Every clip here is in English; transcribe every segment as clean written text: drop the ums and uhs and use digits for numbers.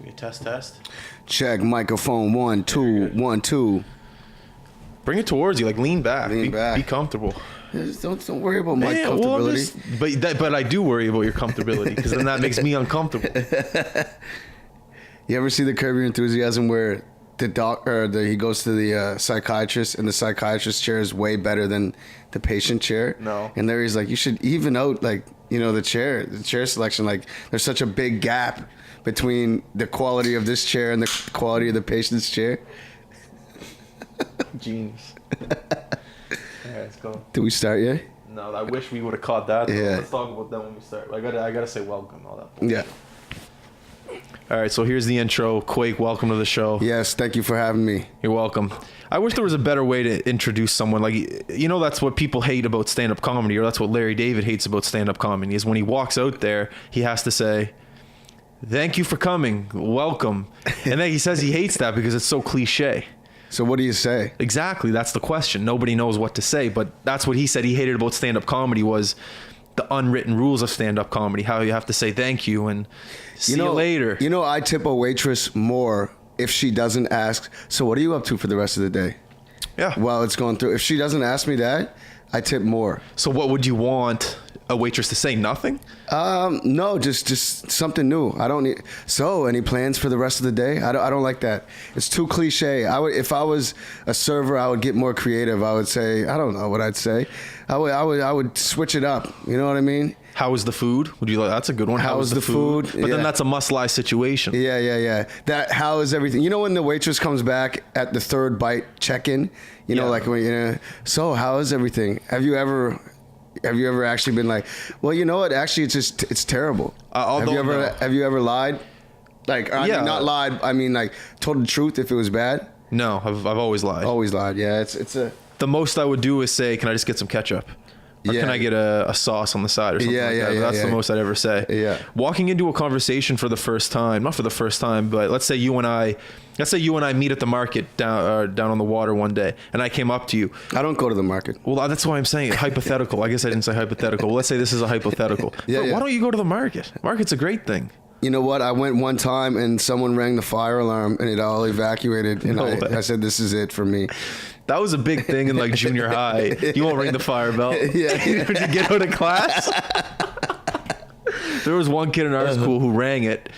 You test. Check microphone 1 2 1 2. Bring it towards you, like lean back. Be comfortable. Just don't worry about my comfortability. But I do worry about your comfortability because then that makes me uncomfortable. You ever see the Curb Your Enthusiasm where he goes to the psychiatrist and the psychiatrist chair is way better than the patient chair? No. And there he's like, you should even out the chair selection. Like there's such a big gap between the quality of this chair and the quality of the patient's chair. Genius. All right, let's go. Did we start yet? No, I wish we would have caught that. Yeah. Let's talk about that when we start. I gotta say welcome, all that. Yeah. All right, so here's the intro. Quake, welcome to the show. Yes, thank you for having me. You're welcome. I wish there was a better way to introduce someone. Like, that's what people hate about stand-up comedy, or that's what Larry David hates about stand-up comedy, is when he walks out there, he has to say, "Thank you for coming, welcome." And then he says he hates that because it's so cliche. So what do you say? Exactly, that's the question. Nobody knows what to say, but that's what he said he hated about stand-up comedy was the unwritten rules of stand-up comedy, how you have to say thank you and see you later. I tip a waitress more if she doesn't ask, so what are you up to for the rest of the day? Yeah. While it's going through. If she doesn't ask me that, I tip more. So what would you want a waitress to say? Nothing? No, just something new. I don't need. So, any plans for the rest of the day? I don't like that. It's too cliche. If I was a server, I would get more creative. I would say, I don't know what I'd say. I would switch it up. You know what I mean? How is the food? Would you like? That's a good one. How is the food? But then that's a must-lie situation. Yeah. How is everything? When the waitress comes back at the third bite check-in, like when so how is everything? Have you ever actually been like, well, you know what? Actually, it's terrible. Have you ever lied? Like, I mean, not lied. I mean, like, told the truth if it was bad. No, I've always lied. Always lied. Yeah, it's a. The most I would do is say, "Can I just get some ketchup?" Or can I get a sauce on the side or something like that? That's the most I'd ever say. Yeah. Walking into a conversation for the first time, not for the first time, but let's say you and I meet at the market down on the water one day, and I came up to you. I don't go to the market. Well, that's why I'm saying hypothetical. I guess I didn't say hypothetical. Well, let's say this is a hypothetical. Why don't you go to the market? Market's a great thing. You know what? I went one time and someone rang the fire alarm and it all evacuated. And I said, this is it for me. That was a big thing in like junior high. You won't ring the fire bell. Yeah. When you get out of class. There was one kid in our school who rang it.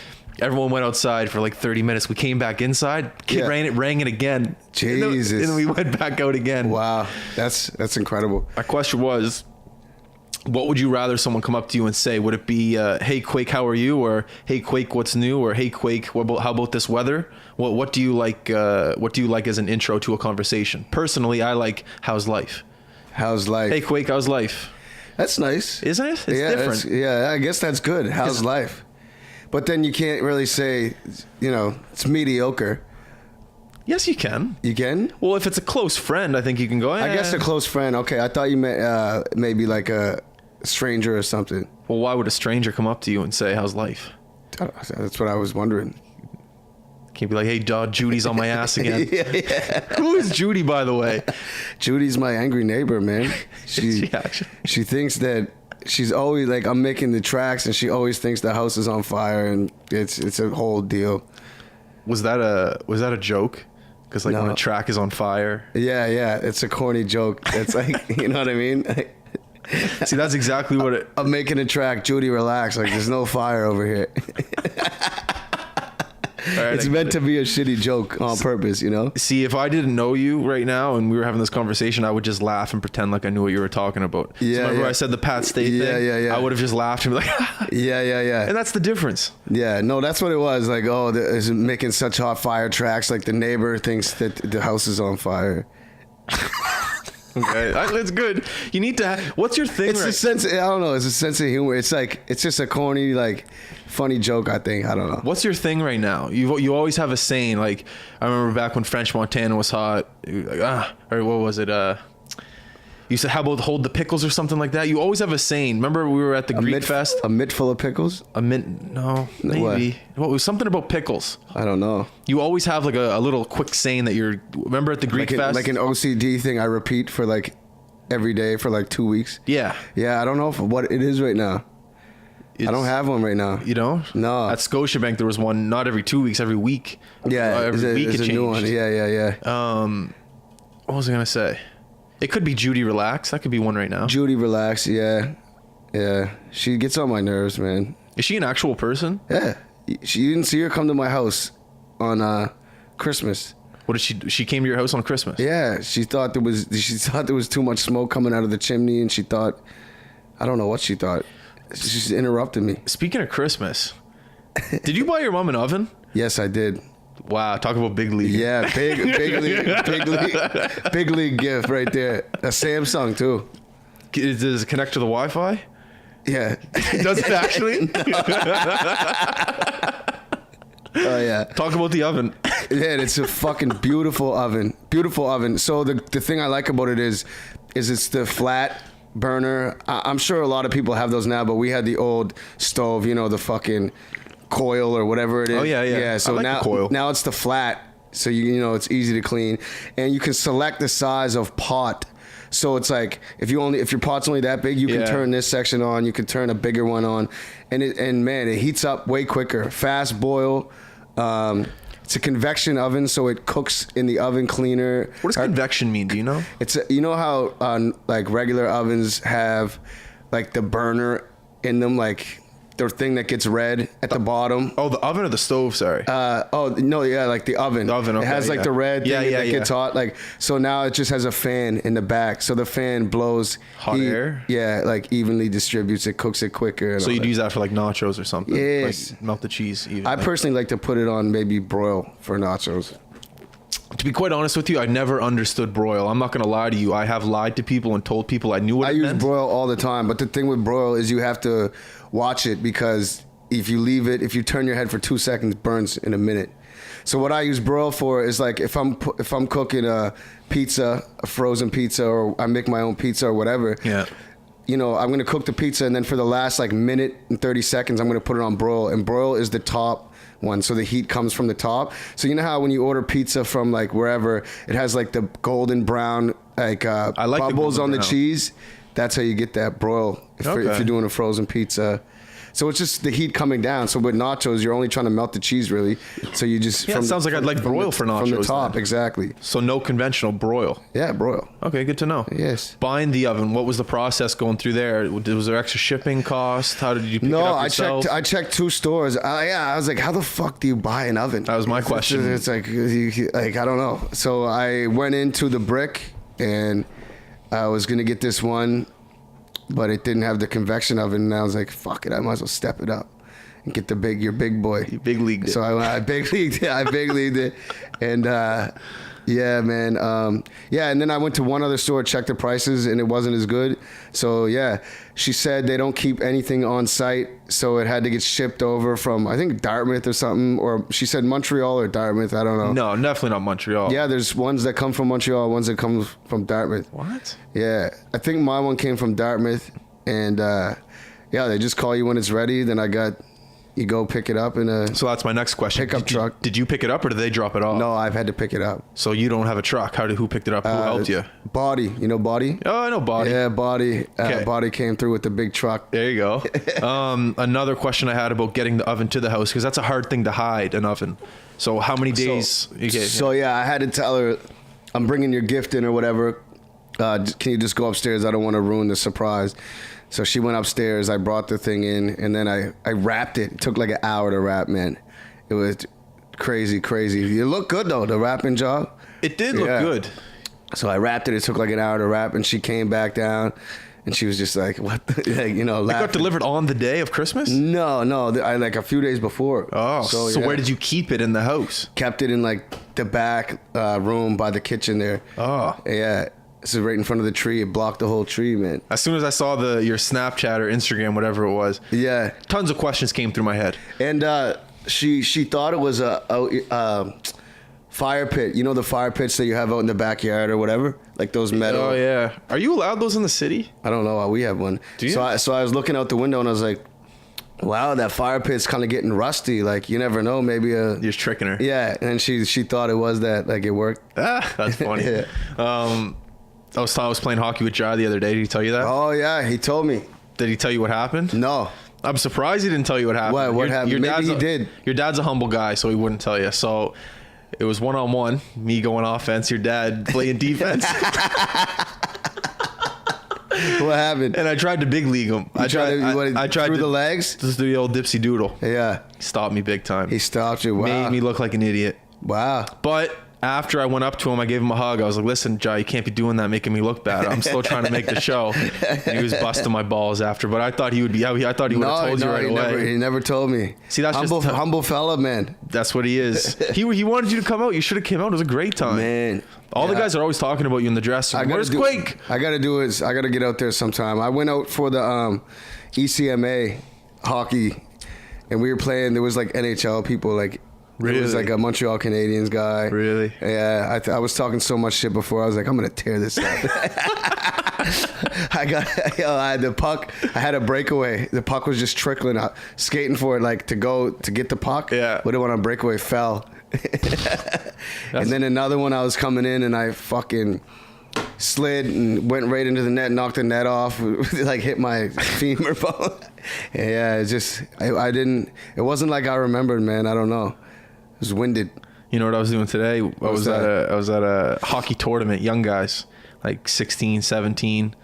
Everyone went outside for like 30 minutes. We came back inside. Kid rang it again. Jesus. And we went back out again. Wow. That's incredible. My question was, what would you rather someone come up to you and say? Would it be, "Hey Quake, how are you?" or "Hey Quake, what's new?" or "Hey Quake, how about this weather?" What do you like? What do you like as an intro to a conversation? Personally, I like "How's life?" How's life? Hey Quake, how's life? That's nice, isn't it? It's different. I guess that's good. How's life? But then you can't really say, it's mediocre. Yes, you can. You can? Well, if it's a close friend, I think you can go. I guess a close friend. Okay, I thought you meant maybe like a stranger or something. Well, why would a stranger come up to you and say, "How's life?" That's what I was wondering. Can't be like, "Hey, dog, Judy's on my ass again." Yeah. Who is Judy, by the way? Judy's my angry neighbor, man. She thinks that she's always like, I'm making the tracks, and she always thinks the house is on fire, and it's a whole deal. Was that a joke? Because when a track is on fire. Yeah, it's a corny joke. It's like, you know what I mean? See, that's exactly what it. I'm making a track. Judy, relax. Like, there's no fire over here. Right, it's meant to be a shitty joke on purpose, See, if I didn't know you right now and we were having this conversation, I would just laugh and pretend like I knew what you were talking about. Yeah, so remember I said the Pat State thing? Yeah. I would have just laughed and be like, yeah. And that's the difference. Yeah, no, that's what it was. Like, is making such hot fire tracks. Like the neighbor thinks that the house is on fire. Okay, that's good. You need to. What's your thing? It's a sense. I don't know. It's a sense of humor. It's like it's just a corny, like funny joke. I think. I don't know. What's your thing right now? You always have a saying. Like I remember back when French Montana was hot. Or what was it? You said, "How about hold the pickles" or something like that. You always have a saying. Remember we were at the Greek Fest. A mitt full of pickles. No, maybe. What was something about pickles? I don't know. You always have like a little quick saying that you're. Remember at the Greek Fest, like an OCD thing. I repeat for like every day for like 2 weeks. Yeah. I don't know what it is right now. I don't have one right now. You don't? No. At Scotiabank, there was one not every 2 weeks, every week. Yeah, every week it a changed. new one. Yeah. What was I gonna say? It could be Judy Relax. That could be one right now. Judy Relax. Yeah. She gets on my nerves, man. Is she an actual person? Yeah. You didn't see her come to my house on Christmas. What did she came to your house on Christmas? Yeah, she thought there was too much smoke coming out of the chimney, and she thought, I don't know what she thought. She just interrupted me. Speaking of Christmas, did you buy your mom an oven? Yes, I did. Wow, talk about big league. Yeah, big league gift right there. A Samsung too. Does it connect to the Wi-Fi? Yeah. Does it actually? Oh yeah. Talk about the oven. Yeah, it's a fucking beautiful oven. Beautiful oven. So the thing I like about it is it's the flat burner. I'm sure a lot of people have those now, but we had the old stove, you know, the fucking coil or whatever it is. Oh yeah. Yeah, so I like now the coil. now it's the flat. So you know it's easy to clean, and you can select the size of pot. So it's like if your pot's only that big, you can turn this section on. You can turn a bigger one on, and man, it heats up way quicker. Fast boil. It's a convection oven, so it cooks in the oven cleaner. What does convection mean? Do you know? You know how like regular ovens have like the burner in them, like the thing that gets red at the bottom. Oh, the oven or the stove? Sorry. Like the oven. The oven. Okay, it has like the red thing that gets hot. Like so now it just has a fan in the back, so the fan blows hot air. Yeah, like evenly distributes it, cooks it quicker. So you'd use that for like nachos or something. Yes. Like melt the cheese. Even. I personally like to put it on maybe broil for nachos. To be quite honest with you, I never understood broil. I'm not going to lie to you. I have lied to people and told people I knew what it meant. I use broil all the time, but the thing with broil is you have to watch it because if you turn your head for 2 seconds, it burns in a minute. So what I use broil for is like if I'm cooking a pizza, a frozen pizza, or I make my own pizza or whatever. Yeah. You know, I'm going to cook the pizza, and then for the last like minute and 30 seconds, I'm going to put it on broil, and broil is the top one, so the heat comes from the top. So you know how when you order pizza from like wherever, it has like the golden brown like I like bubbles on the brown. cheese. That's how you get that broil if you're doing a frozen pizza. So it's just the heat coming down. So with nachos, you're only trying to melt the cheese, really. So you just it sounds like I'd like broil for nachos. From the top, then. Exactly. So no conventional broil. Yeah, broil. Okay, good to know. Yes. Buying the oven, what was the process going through there? Was there extra shipping cost? How did you pick it up yourself? I checked 2 stores. I was like, how the fuck do you buy an oven? That was my question. It's like I don't know. So I went into the Brick, and I was gonna get this one, but it didn't have the convection oven, and I was like, fuck it, I might as well step it up and get your big boy. You big leagued it. So I big leagued it, and yeah, man. And then I went to one other store, checked the prices, and it wasn't as good. So yeah, she said they don't keep anything on site, so it had to get shipped over from, I think, Dartmouth or something, or she said Montreal or Dartmouth, I don't know. No, definitely not Montreal. Yeah, there's ones that come from Montreal, ones that come from Dartmouth. What? Yeah, I think my one came from Dartmouth, and they just call you when it's ready. Then you go pick it up in a So that's my next question. pickup truck. Did you pick it up or did they drop it off? No, I've had to pick it up. So you don't have a truck. Who picked it up? Who helped you? Body, you know Body? Oh, I know Body. Yeah, Body. Okay. Body came through with the big truck. There you go. Another question I had about getting the oven to the house, because that's a hard thing to hide, an oven. So how many days? I had to tell her, I'm bringing your gift in or whatever. Can you just go upstairs? I don't want to ruin the surprise. So she went upstairs. I brought the thing in, and then I wrapped it. It took like an hour to wrap, man. It was crazy. It looked good though, the wrapping job. It did look good. So I wrapped it. It took like an hour to wrap, and she came back down, and she was just like, "What?" It got delivered on the day of Christmas? No, I like a few days before. Oh, so where did you keep it in the house? Kept it in like the back room by the kitchen there. Oh, yeah. This is right in front of the tree. It blocked the whole tree, man. As soon as I saw your Snapchat or Instagram, whatever it was, tons of questions came through my head. And she thought it was a fire pit. You know the fire pits that you have out in the backyard or whatever, like those metal. Oh yeah. Are you allowed those in the city? I don't know. We have one. Do you? So I was looking out the window and I was like, wow, that fire pit's kind of getting rusty. Like, you never know. Maybe You're just tricking her. Yeah, and she thought it was that. Like, it worked. That's funny. Yeah. I was playing hockey with Jai the other day. Did he tell you that? Oh, yeah, he told me. Did he tell you what happened? No. I'm surprised he didn't tell you what happened. What happened? Maybe he did. Your dad's a humble guy, so he wouldn't tell you. So it was 1-on-1, me going offense, your dad playing defense. What happened? And I tried to big league him. I tried through the legs? Just do the old dipsy doodle. Yeah. He stopped me big time. He stopped you. Wow. Made me look like an idiot. Wow. But after I went up to him, I gave him a hug. I was like, listen, Jai, you can't be doing that, making me look bad. I'm still trying to make the show. And he was busting my balls after, but I thought he would be. I thought he would have told you right away. He never told me. See, that's humble fella, man. That's what he is. He wanted you to come out. You should have came out. It was a great time, man. All the guys are always talking about you in the dressing room. Where's Quake? I gotta get out there sometime. I went out for the ECMA hockey, and we were playing. There was like NHL people like. Really? It was like a Montreal Canadiens guy. Really? Yeah, I was talking so much shit before. I was like, I'm gonna tear this up. I had the puck. I had a breakaway. The puck was just trickling out, skating for it, like to get the puck. Yeah. But it went on breakaway, fell. And then another one, I was coming in and I fucking slid and went right into the net, knocked the net off, like hit my femur bone. Yeah, it just I didn't. It wasn't like I remembered, man. I don't know. I was winded. You know what I was doing today? I was at a hockey tournament, young guys, like 16, 17,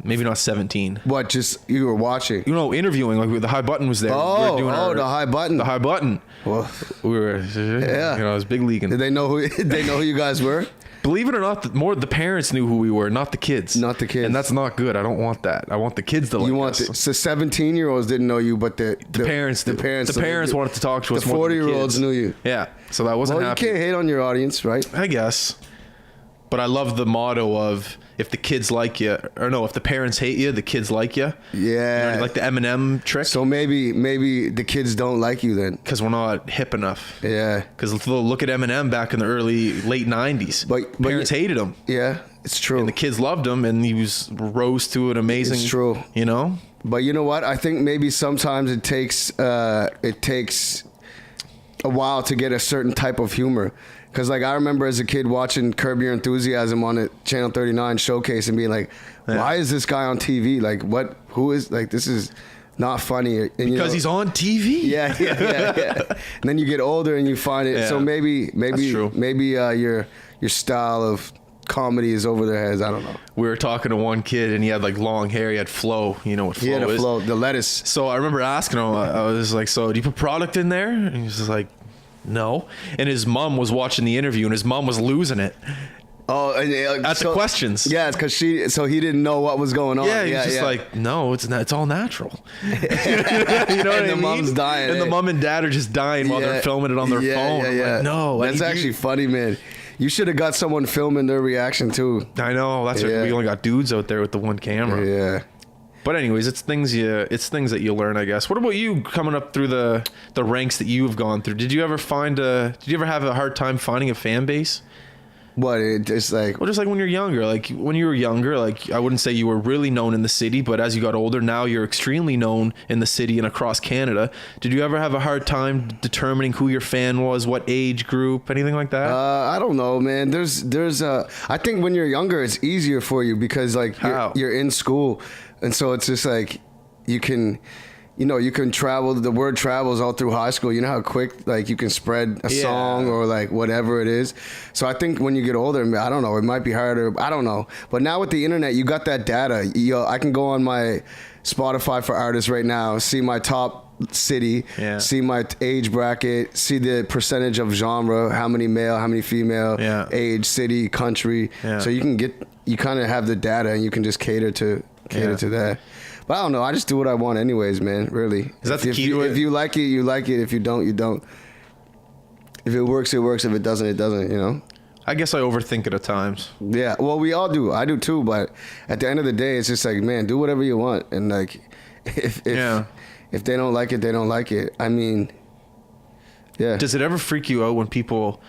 maybe not 17. What? Just you were watching? You know, interviewing. Like the high button was there. Oh, the high button. The high button. Well, We were, yeah. You know, I was big leaguing. Did they know who you guys were? Believe it or not, more the parents knew who we were, not the kids. Not the kids. And that's not good. I don't want that. I want the kids to like us. So 17-year-olds didn't know you, but the parents did. The parents wanted to talk to us. The more than 40-year-olds knew you. Yeah. So that wasn't happening. You can't hate on your audience, right? I guess. But I love the motto of if the kids like you, or no, if the parents hate you, the kids like you. Yeah. You know, like the Eminem trick. So maybe the kids don't like you then. Because we're not hip enough. Yeah. Because look at Eminem back in the late 90s. But parents hated him. Yeah, it's true. And the kids loved him, and he rose to an amazing. It's true. You know. But you know what? I think maybe sometimes it takes a while to get a certain type of humor. Because, like, I remember as a kid watching Curb Your Enthusiasm on Channel 39 showcase and being like, why is this guy on TV? Like, who is, like, this is not funny. And, because he's on TV? Yeah. And then you get older and you find it. Yeah. So maybe your style of comedy is over their heads. I don't know. We were talking to one kid and he had, like, long hair. He had flow. You know what flow is? He had a flow, the lettuce. So I remember asking him, I was like, so do you put product in there? And he was just like, no. And his mom was watching the interview and his mom was losing it. Oh, at the questions. Yeah, it's because so he didn't know what was going on. Yeah, he's just like, no, it's all natural. You know what I mean? Mom's dying. And the mom and dad are just dying while they're filming it on their phone. Yeah. Like, no. That's actually funny, man. You should have got someone filming their reaction too. I know. That's what we only got dudes out there with the one camera. Yeah. But anyways, it's things that you learn, I guess. What about you coming up through the ranks that you've gone through? Did you ever have a hard time finding a fan base? What, it's like... Well, just like when you're younger. Like, when you were younger, like, I wouldn't say you were really known in the city, but as you got older, now you're extremely known in the city and across Canada. Did you ever have a hard time determining who your fan was, what age group, anything like that? I don't know, man. There's I think when you're younger, it's easier for you because, like, you're in school. And so it's just like you can travel. The word travels all through high school. You know how quick, like, you can spread a song or, like, whatever it is. So I think when you get older, I don't know, it might be harder. I don't know. But now with the internet, you got that data. I can go on my Spotify for artists right now, see my top city, see my age bracket, see the percentage of genre, how many male, how many female, age, city, country. So you kind of have the data and you can just cater to that. But I don't know. I just do what I want anyways, man. Really. Is that the key to it? If you like it, you like it. If you don't, you don't. If it works, it works. If it doesn't, it doesn't, you know? I guess I overthink it at times. Yeah. Well, we all do. I do too. But at the end of the day, it's just like, man, do whatever you want. And, like, if they don't like it, they don't like it. I mean, yeah. Does it ever freak you out when people,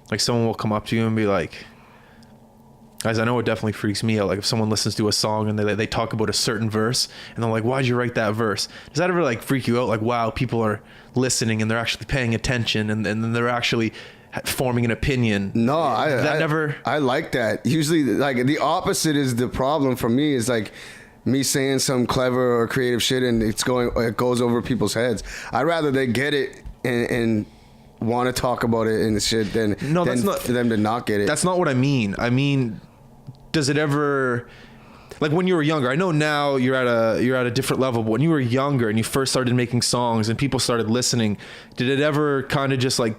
like, someone will come up to you and be like... Guys, I know it definitely freaks me out. Like, if someone listens to a song and they talk about a certain verse and they're like, why'd you write that verse? Does that ever, like, freak you out? Like, wow, people are listening and they're actually paying attention and then they're actually forming an opinion. No, I like that. Usually, like, the opposite is the problem for me is, like, me saying some clever or creative shit and it goes over people's heads. I'd rather they get it and want to talk about it and shit than for them to not get it. That's not what I mean. I mean, does it ever, like when you were younger, I know now you're at a different level, but when you were younger and you first started making songs and people started listening, did it ever kind of just like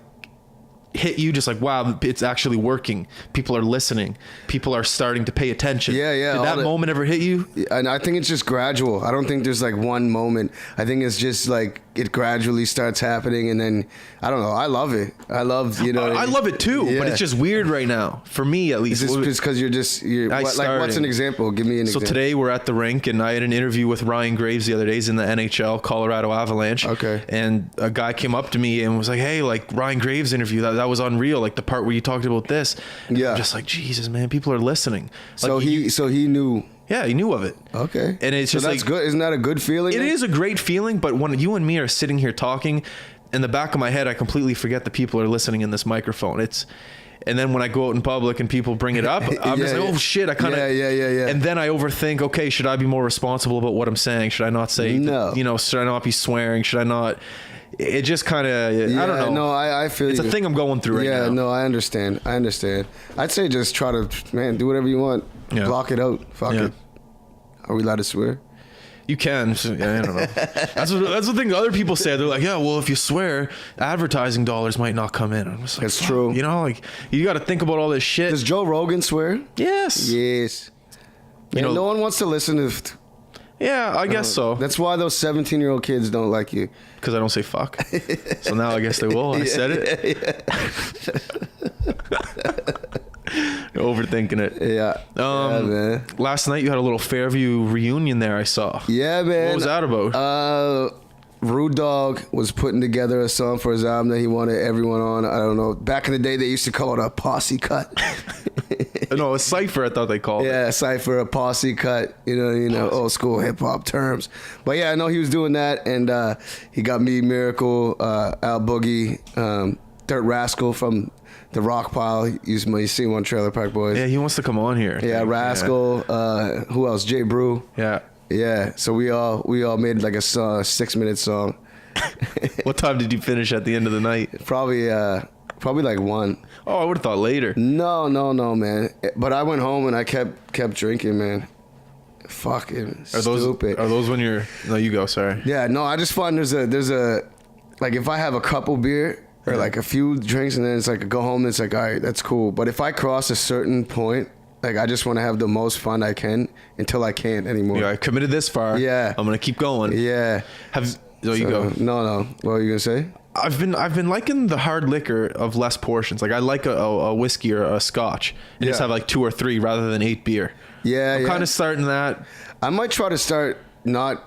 hit you just like, wow, it's actually working, people are listening, people are starting to pay attention? Yeah Did that moment ever hit you? And I think it's just gradual. I don't think there's like one moment. I think it's just like it gradually starts happening, and then I don't know, I love it. I love, you know, I love it too, but it's just weird right now for me, at least. Is this just because you're like, what's an example? Give me an example. So today we're at the rink and I had an interview with Ryan Graves the other day. He's in the NHL, Colorado Avalanche. Okay. And a guy came up to me and was like, hey, like Ryan Graves interview, that was unreal, like the part where you talked about this. And I'm just like, Jesus, man, people are listening. So like, he knew. Yeah, he knew of it. Okay. And it's just that's like, good. Isn't that a good feeling? It is a great feeling, but when you and me are sitting here talking, in the back of my head, I completely forget that people are listening in this microphone. And then when I go out in public and people bring it up, I'm just like, oh shit, I kind of, yeah. And then I overthink, okay, should I be more responsible about what I'm saying? Should I not say, should I not be swearing? Should I not? It just kind of, I don't know. No, I feel it's a thing I'm going through right now. Yeah, no, I understand. I'd say just try to, man, do whatever you want. Yeah. Block it out. Fuck it. Are we allowed to swear? You can. So, I don't know. That's the thing other people say. They're like, yeah, well, if you swear, advertising dollars might not come in. I'm just like, that's true. You know, like, you got to think about all this shit. Does Joe Rogan swear? Yes. Yes. You know, no one wants to listen to... Yeah, I guess so. That's why those 17-year-old kids don't like you. Because I don't say fuck. So now I guess they will. I said it. Overthinking it. Yeah. Man. Last night you had a little Fairview reunion there, I saw. Yeah, man. What was that about? Rude Dog was putting together a song for his album that he wanted everyone on. I don't know. Back in the day, they used to call it a posse cut. No, a cypher, I thought they called it. Yeah, a cypher, a posse cut. You know, old school hip hop terms. But yeah, I know he was doing that, and he got me, Miracle, Al Boogie, Dirt Rascal from the Rock Pile. You see him on Trailer Park Boys. Yeah, he wants to come on here. Yeah, Rascal. Yeah. Who else? Jay Brew. Yeah. Yeah. So we all made like a 6-minute song. What time did you finish at the end of the night? Probably like 1. Oh, I would have thought later. No, man. But I went home and I kept drinking, man. Fucking stupid. Are those when you're? No, you go. Sorry. Yeah. No, I just find there's a like if I have a couple beer. Or like a few drinks and then it's like I go home and it's like, all right, that's cool. But if I cross a certain point, like I just want to have the most fun I can until I can't anymore. Yeah, I committed this far. Yeah. I'm going to keep going. Yeah. You go. No. What were you going to say? I've been liking the hard liquor of less portions. Like I like a whiskey or a scotch and just have like 2 or 3 rather than 8 beer. Yeah. I'm kind of starting that. I might try to start not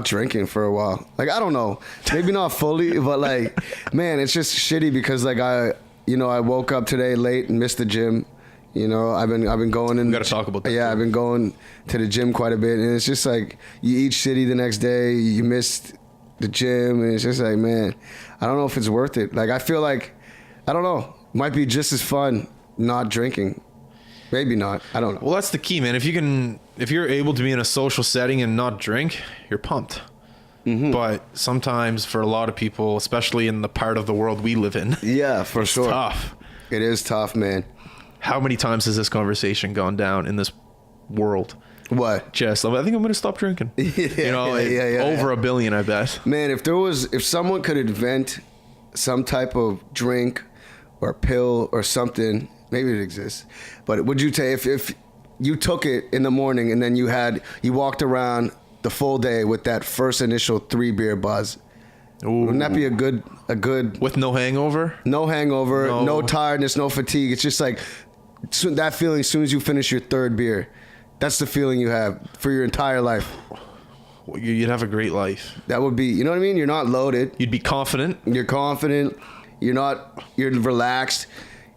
drinking for a while. Like, I don't know. Maybe not fully, but like, man, it's just shitty because like I woke up today late and missed the gym. You know, I've been going in. We got to talk about that. Yeah, I've been going to the gym quite a bit, and it's just like you eat shitty the next day, you missed the gym, and it's just like, man, I don't know if it's worth it. Like, I feel like, I don't know, might be just as fun not drinking. Maybe not. I don't know. Well, that's the key, man. If you're able to be in a social setting and not drink, you're pumped. Mm-hmm. But sometimes for a lot of people, especially in the part of the world we live in, yeah, for sure, it's tough. It is tough, man. How many times has this conversation gone down in this world? What? Just, I think I'm going to stop drinking. Over 1 billion, I bet. Man, if someone could invent some type of drink or pill or something, maybe it exists, but would you take if you took it in the morning and then you walked around the full day with that first initial 3 beer buzz? Ooh. Wouldn't that be a good with no hangover? No hangover, no tiredness, no fatigue. It's just like that feeling as soon as you finish your 3rd beer. That's the feeling you have for your entire life. You'd have a great life. That would be, you know what I mean? You're not loaded. You'd be confident. You're confident. You're relaxed.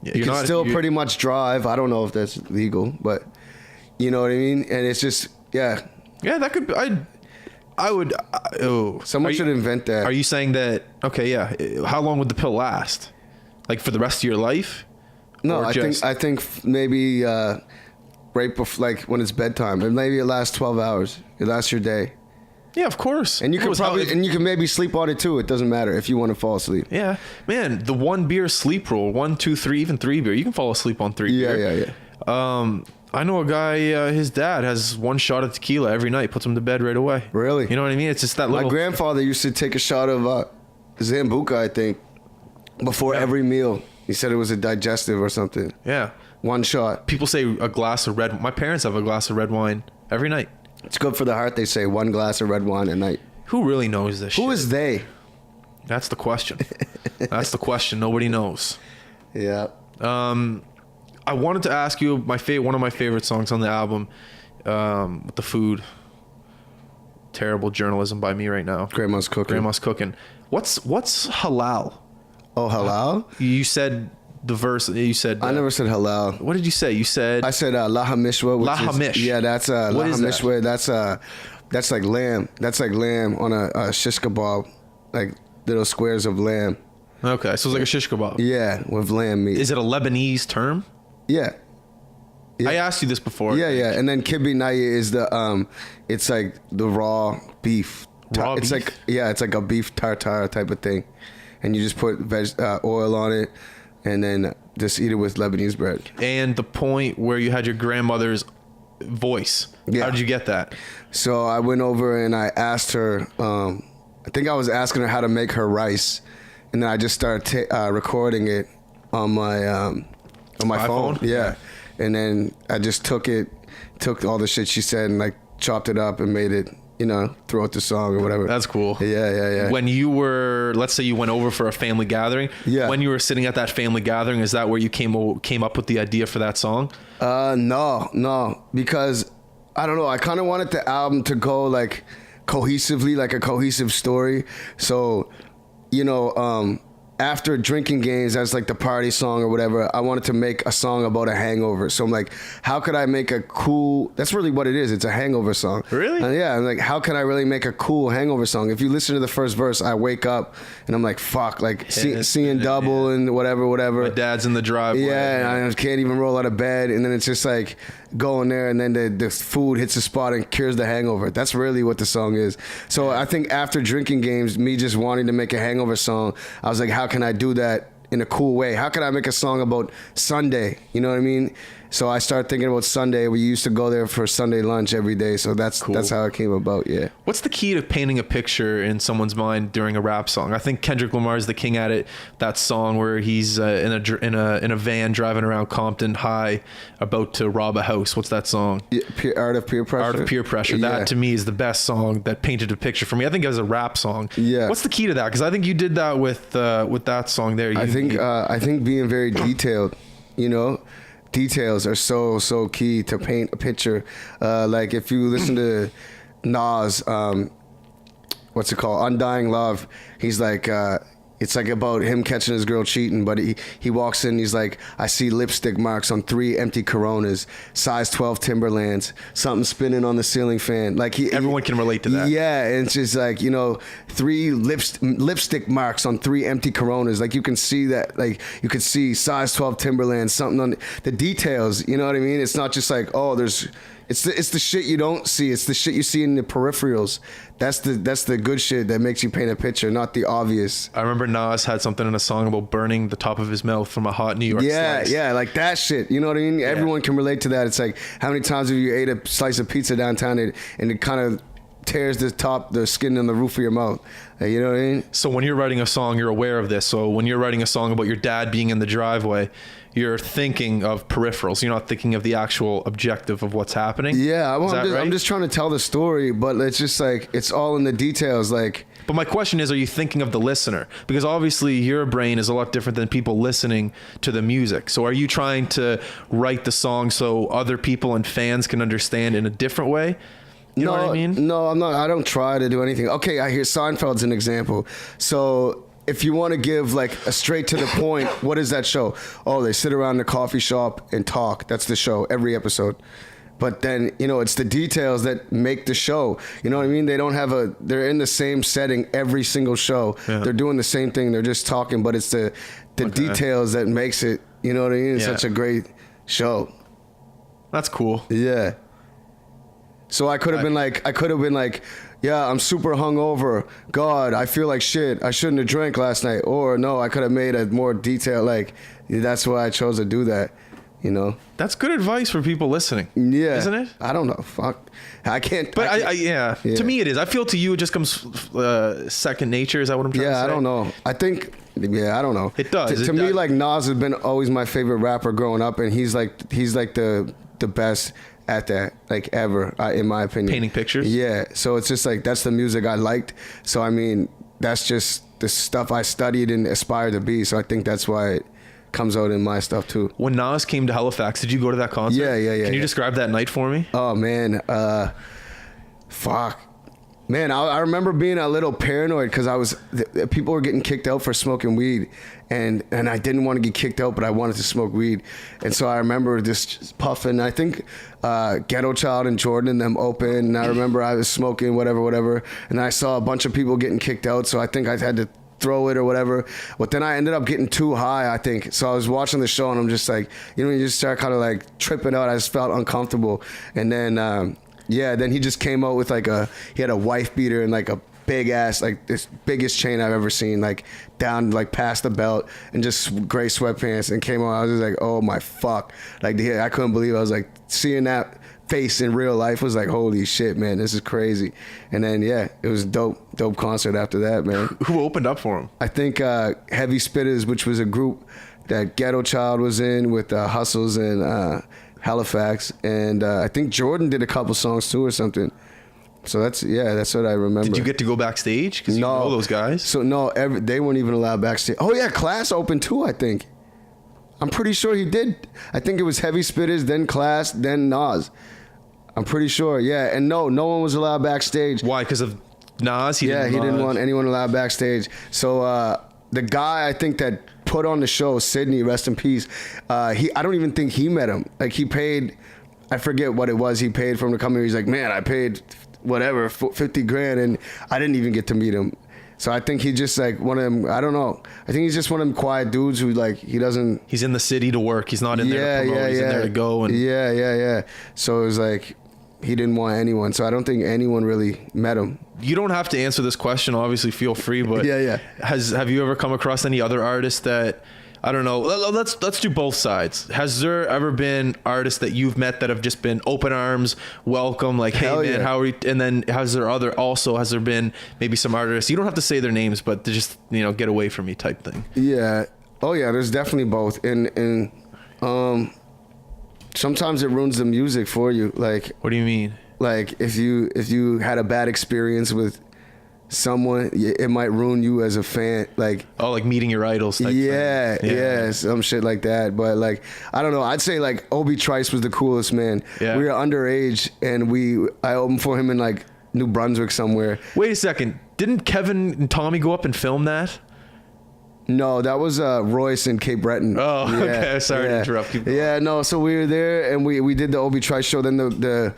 Yeah, you can still pretty much drive. I don't know if that's legal, but you know what I mean? And it's just, yeah. Yeah, that could be, I would, someone should invent that. Are you saying that, okay, yeah. How long would the pill last? Like for the rest of your life? No, I think maybe right before, like when it's bedtime, and maybe it lasts 12 hours. It lasts your day. Yeah, of course. And you can and you can maybe sleep on it too. It doesn't matter if you want to fall asleep. Yeah, man. The 1 beer sleep rule: 1, 2, 3, even 3 beer. You can fall asleep on 3 beer. Yeah. I know a guy. His dad has 1 shot of tequila every night. Puts him to bed right away. Really? You know what I mean? It's just that little. My grandfather used to take a shot of Zambuca, I think, before every meal. He said it was a digestive or something. Yeah. 1 shot. People say a glass of red. My parents have a glass of red wine every night. It's good for the heart. They say 1 glass of red wine a night. Who really knows this? Who is they? That's the question. That's the question. Nobody knows. Yeah. I wanted to ask you one of my favorite songs on the album, with the food. Terrible journalism by me right now. Grandma's cooking. What's halal? Oh, halal? You said the verse. You said. I never said halal. What did you say? You said. I said lahamishwa. Lahamish. Yeah, that's what lahamishwa. That's like lamb. That's like lamb on a shish kebab, like little squares of lamb. Okay, so it's like a shish kebab. Yeah, with lamb meat. Is it a Lebanese term? Yeah. I asked you this before. Yeah. And then kibbeh naya is it's like the raw beef. It's beef? like, it's like a beef tartare type of thing. And you just put oil on it and then just eat it with Lebanese bread. And the point where you had your grandmother's voice. Yeah. How did you get that? So I went over and I asked her, I think I was asking her how to make her rice. And then I just started recording it on my phone. Yeah. And then I just took all the shit she said and like chopped it up and made it, throughout the song or whatever. That's cool. Yeah. When you were, let's say you went over for a family gathering. Yeah. When you were sitting at that family gathering, is that where you came up with the idea for that song? No, because I don't know. I kind of wanted the album to go like cohesively, like a cohesive story. So, after drinking games, that's like the party song or whatever, I wanted to make a song about a hangover. So I'm like, how could I make a cool, that's really what it is. It's a hangover song. Really? Yeah. I'm like, how can I really make a cool hangover song? If you listen to the first verse, I wake up and I'm like, fuck, like seeing double and whatever. My dad's in the driveway. Yeah, and I can't even roll out of bed. And then it's just like going there and then the food hits the spot and cures the hangover. That's really what the song is. So I think after drinking games, me just wanting to make a hangover song, I was like, how can I do that in a cool way? How can I make a song about Sunday? You know what I mean? So I started thinking about Sunday. We used to go there for Sunday lunch every day. So that's cool. That's how it came about. Yeah. What's the key to painting a picture in someone's mind during a rap song? I think Kendrick Lamar is the king at it. That song where he's in a van driving around Compton high, about to rob a house. What's that song? Yeah, Art of Peer Pressure. Art of Peer Pressure. Yeah. That to me is the best song that painted a picture for me. I think as a rap song. Yeah. What's the key to that? Because I think you did that with that song there. I think being very detailed. Details are so key to paint a picture. Like if you listen to Nas, what's it called? Undying Love. He's like, it's like about him catching his girl cheating, but he walks in, he's like, I see lipstick marks on 3 empty Coronas, size 12 Timberlands, something spinning on the ceiling fan. Like everyone can relate to that. Yeah, and it's just like, 3 lipstick marks on 3 empty Coronas. Like you can see that, like you could see size 12 Timberlands, something on the details. You know what I mean? It's not just like, it's the shit you don't see. It's the shit you see in the peripherals. That's the good shit that makes you paint a picture, not the obvious. I remember Nas had something in a song about burning the top of his mouth from a hot New York slice. Yeah, like that shit. You know what I mean? Yeah. Everyone can relate to that. It's like, how many times have you ate a slice of pizza downtown and it kind of tears the skin on the roof of your mouth. You know what I mean? So when you're writing a song, you're aware of this. So when you're writing a song about your dad being in the driveway, you're thinking of peripherals. You're not thinking of the actual objective of what's happening. Yeah, I'm just trying to tell the story, but it's just like, it's all in the details. Like, but my question is, are you thinking of the listener? Because obviously your brain is a lot different than people listening to the music. So are you trying to write the song so other people and fans can understand in a different way? You know what I mean? No, I'm not. I don't try to do anything. Okay, I hear Seinfeld's an example. So if you want to give like a straight to the point, what is that show? Oh, they sit around in a coffee shop and talk. That's the show, every episode. But then, it's the details that make the show. You know what I mean? They're in the same setting every single show. Yeah. They're doing the same thing. They're just talking, but it's the details that makes it, you know what I mean? It's such a great show. That's cool. Yeah. So I could have been like, yeah, I'm super hungover. God, I feel like shit. I shouldn't have drank last night. Or no, I could have made a more detailed, like, that's why I chose to do that. You know? That's good advice for people listening. Yeah. Isn't it? I don't know. Fuck. I can't. But yeah. To me it is. I feel to you it just comes second nature. Is that what I'm trying to say? Yeah, I don't know. I think, I don't know. It does. To me, like, Nas has been always my favorite rapper growing up, and he's like the best at that, like, ever, in my opinion. Painting pictures? Yeah. So it's just like, that's the music I liked. So, I mean, that's just the stuff I studied and aspired to be. So I think that's why it comes out in my stuff too. When Nas came to Halifax, did you go to that concert? Yeah. Can you describe that night for me? Oh, man. Fuck. Man, I remember being a little paranoid because people were getting kicked out for smoking weed, and I didn't want to get kicked out, but I wanted to smoke weed, and so I remember just puffing. I think Ghetto Child and Jordan and them open, and I remember I was smoking whatever, and I saw a bunch of people getting kicked out, so I think I had to throw it or whatever. But then I ended up getting too high, I think. So I was watching the show, and I'm just like, you just start kind of like tripping out. I just felt uncomfortable, and then. Yeah, then he just came out with he had a wife beater and like a big ass, like this biggest chain I've ever seen, like down like past the belt, and just gray sweatpants, and came out. I was just like, oh my fuck. Like, I couldn't believe it. I was like, seeing that face in real life was like, holy shit, man, this is crazy. And then, yeah, it was dope concert after that, man. Who opened up for him? I think Heavy Spitters, which was a group that Ghetto Child was in with Hustles and Halifax, and I think Jordan did a couple songs too or something. So that's what I remember. Did you get to go backstage? Because you know those guys. So no, they weren't even allowed backstage. Oh yeah, Class opened too, I think. I'm pretty sure he did. I think it was Heavy Spitters, then Class, then Nas. I'm pretty sure, yeah. And no one was allowed backstage. Why? Because of Nas? He didn't want anyone allowed backstage. So the guy, I think, that put on the show, Sydney, rest in peace, I don't even think he met him. Like, he paid, I forget what it was he paid for him to come here. He's like, man, I paid whatever, 50 grand, and I didn't even get to meet him. So I think he just like one of them, I don't know. I think he's just one of them quiet dudes who, like, he doesn't. He's in the city to work. He's not in there to promote. He's in there to go. And Yeah. So it was like, he didn't want anyone. So I don't think anyone really met him. You don't have to answer this question. Obviously, feel free. But yeah. Have you ever come across any other artists that, I don't know, let's do both sides. Has there ever been artists that you've met that have just been open arms, welcome, like, hey, Hell man, yeah. how are you? And then has there been maybe some artists, you don't have to say their names, but to just, get away from me type thing? Yeah. Oh yeah, there's definitely both. And sometimes it ruins the music for you. Like, what do you mean? Like, if you had a bad experience with someone, it might ruin you as a fan. Like, like meeting your idols type yeah, some shit like that. But like, I don't know, I'd say like Obi Trice was the coolest, man. Yeah. We were underage, and I opened for him in like New Brunswick somewhere. Wait a second, didn't Kevin and Tommy go up and film that? No, that was Royce and Cape Breton. Oh, yeah, okay. Sorry to interrupt you. Yeah, no. So we were there, and we did the Obi Trice show. Then the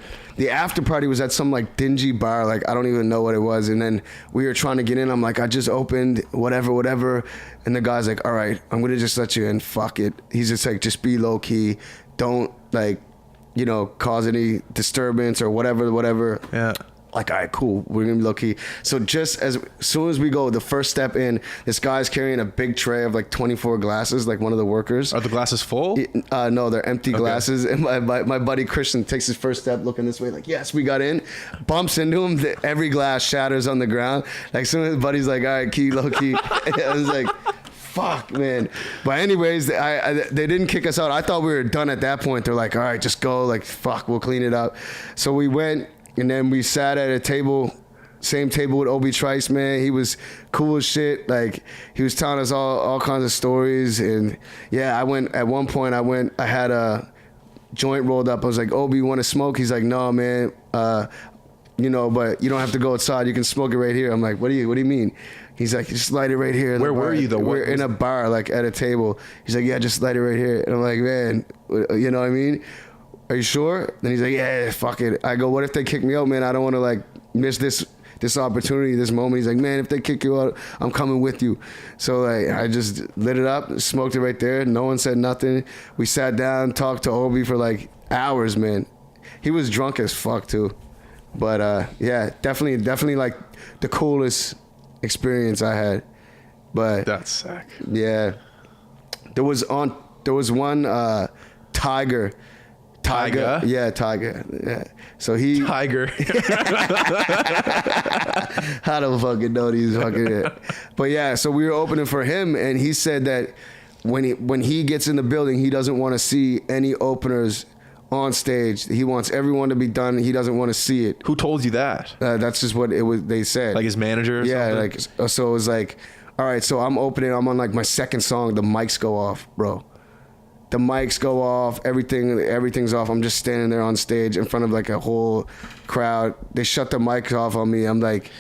after party was at some like dingy bar, like I don't even know what it was. And then we were trying to get in. I'm like, I just opened, whatever. And the guy's like, all right, I'm gonna just let you in. Fuck it. He's just like, just be low key. Don't like, cause any disturbance or whatever. Yeah. Like, all right, cool, we're gonna be low key. So just as soon as we go, the first step in, this guy's carrying a big tray of like 24 glasses, like one of the workers. Are the glasses full? No, they're empty glasses. And my buddy Christian takes his first step looking this way, like, yes, we got in. Bumps into him, every glass shatters on the ground. Like, soon as buddy's like, all right, key, low key. I was like, fuck, man. But anyways, they didn't kick us out. I thought we were done at that point. They're like, all right, just go. Like, fuck, we'll clean it up. So we went. And then we sat at a table, same table with Obi Trice, man. He was cool as shit. Like, he was telling us all kinds of stories. And yeah, at one point I had a joint rolled up. I was like, Obi, you want to smoke? He's like, no, man. But you don't have to go outside. You can smoke it right here. I'm like, what do you mean? He's like, just light it right here. Where were you though? We're in a bar, like at a table. He's like, yeah, just light it right here. And I'm like, man, you know what I mean? Are you sure? Then he's like, yeah, fuck it. I go, what if they kick me out, man? I don't want to like miss this this opportunity, this moment. He's like, man, if they kick you out, I'm coming with you. So like, I just lit it up, smoked it right there. No one said nothing. We sat down, talked to Obi for like hours, man. He was drunk as fuck too. But yeah, definitely like the coolest experience I had. But That's sick. yeah, there was one Tiger. Yeah, Tiger. Yeah. So he Tiger. I don't fucking know these fucking. But yeah, so we were opening for him, and he said that when he gets in the building, he doesn't want to see any openers on stage. He wants everyone to be done. He doesn't want to see it. Who told you that? That's just what it was. They said. Like his manager or yeah, something? like so it was like, all right, so I'm opening. I'm on like my second song. The mics go off, bro. The mics go off. Everything's off. I'm just standing there on stage in front of like a whole crowd. They shut the mics off on me. I'm like,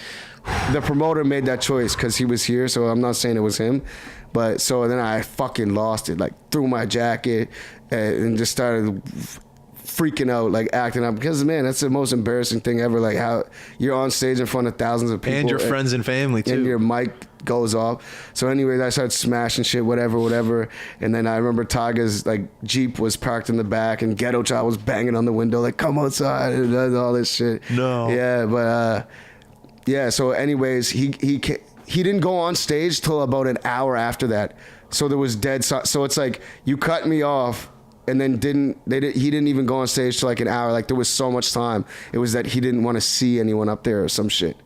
the promoter made that choice because he was here. So I'm not saying it was him, but so then I fucking lost it. Like threw my jacket and just started freaking out, like acting up, because man, that's the most embarrassing thing ever. Like how you're on stage in front of thousands of people And your friends and family too. and your mic goes off. So anyways, I started smashing shit, whatever. And then I remember Taga's like Jeep was parked in the back, and Ghetto Child was banging on the window like, come outside, and all this shit. No. Yeah, but yeah. So anyways, he didn't go on stage till about an hour after that. So there was dead. So it's like you cut me off. And then he didn't even go on stage for like an hour. Like there was so much time. It was that he didn't want to see anyone up there or some shit.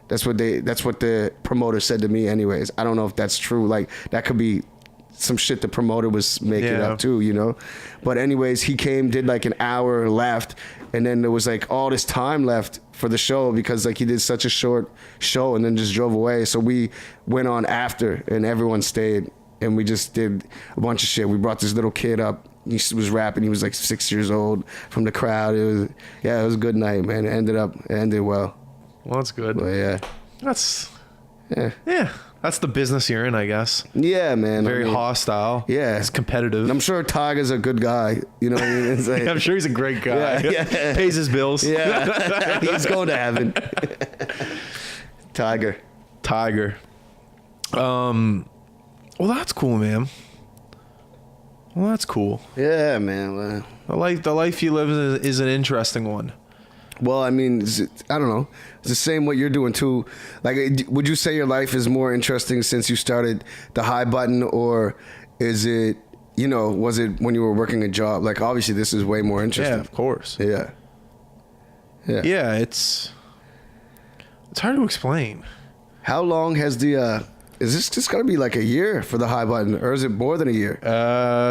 That's what the promoter said to me anyways. I don't know if that's true. Like that could be some shit the promoter was making up too, you know? But anyways, he came, did like an hour, left, and then there was like all this time left for the show because like he did such a short show and then just drove away. So we went on after and everyone stayed and we just did a bunch of shit. We brought this little kid up. He was rapping. He was like 6 years old from the crowd. It was a good night, man. It ended well. Well, that's good. But yeah. Yeah. That's the business you're in, I guess. Yeah, man. Very hostile. Yeah. It's competitive. And I'm sure Tiger's a good guy. You know what I mean? It's like, I'm sure he's a great guy. Yeah. Pays his bills. Yeah. He's going to heaven. Tiger. Well, that's cool, man. Well, that's cool. Yeah, man. Well, The life you live is an interesting one. Well, I mean, I don't know. It's the same what you're doing too. Like, would you say your life is more interesting since you started the High Button, or is it, was it when you were working a job? Like, obviously, this is way more interesting. Yeah, of course. Yeah. Yeah, it's hard to explain. How long has is this just gonna be like a year for the High Button, or is it more than a year?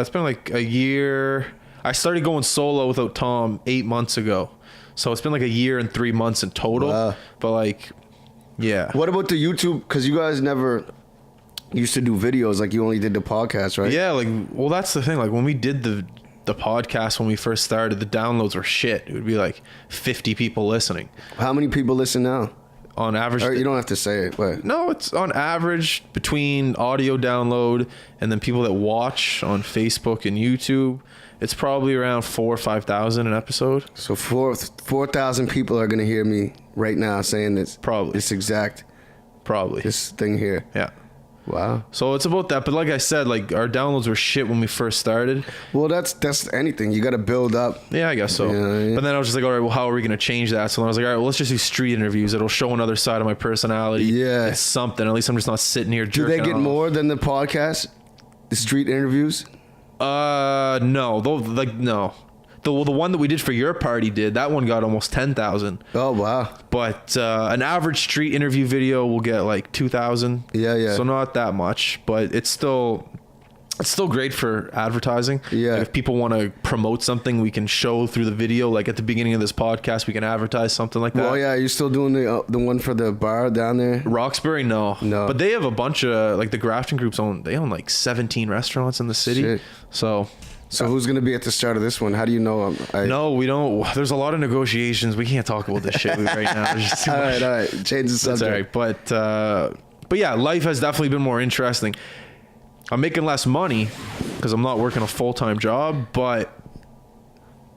It's been like a year. I started going solo without Tom 8 months ago. So it's been like a year and 3 months in total. Wow. But like, yeah. What about the YouTube? Because you guys never used to do videos. Like you only did the podcast, right? Yeah, like, well, that's the thing. Like when we did the podcast when we first started, the downloads were shit. It would be like 50 people listening. How many people listen now? On average. Or you don't have to say it, but No, it's on average between audio download and then people that watch on Facebook and YouTube. It's probably around 4,000 or 5,000 an episode. So 4,000 people are gonna hear me right now saying this. Probably. This exact. Probably. This thing here. Yeah. Wow. So it's about that. But like I said, like our downloads were shit when we first started. Well, that's anything. You got to build up. Yeah, I guess so. Yeah. But then I was just like, all right, well, how are we going to change that? So then I was like, all right, well, let's just do street interviews. It'll show another side of my personality. Yeah. It's something. At least I'm just not sitting here Do jerking they get off. more than the podcast? The street interviews? No. No. The one that we did for your party that one got almost 10,000. Oh, wow. But an average street interview video will get like 2,000. Yeah. So not that much, but it's still great for advertising. Yeah. Like if people want to promote something, we can show through the video. Like at the beginning of this podcast, we can advertise something like that. Well, yeah. Are you still doing the one for the bar down there? Roxbury, no. No. But they have a bunch of, like the Grafton Group's own like 17 restaurants in the city. Shit. So who's going to be at the start of this one? How do you know? No, we don't. There's a lot of negotiations. We can't talk about this shit right now. There's just too much. All right. Change the subject. That's all right. But yeah, life has definitely been more interesting. I'm making less money because I'm not working a full-time job, but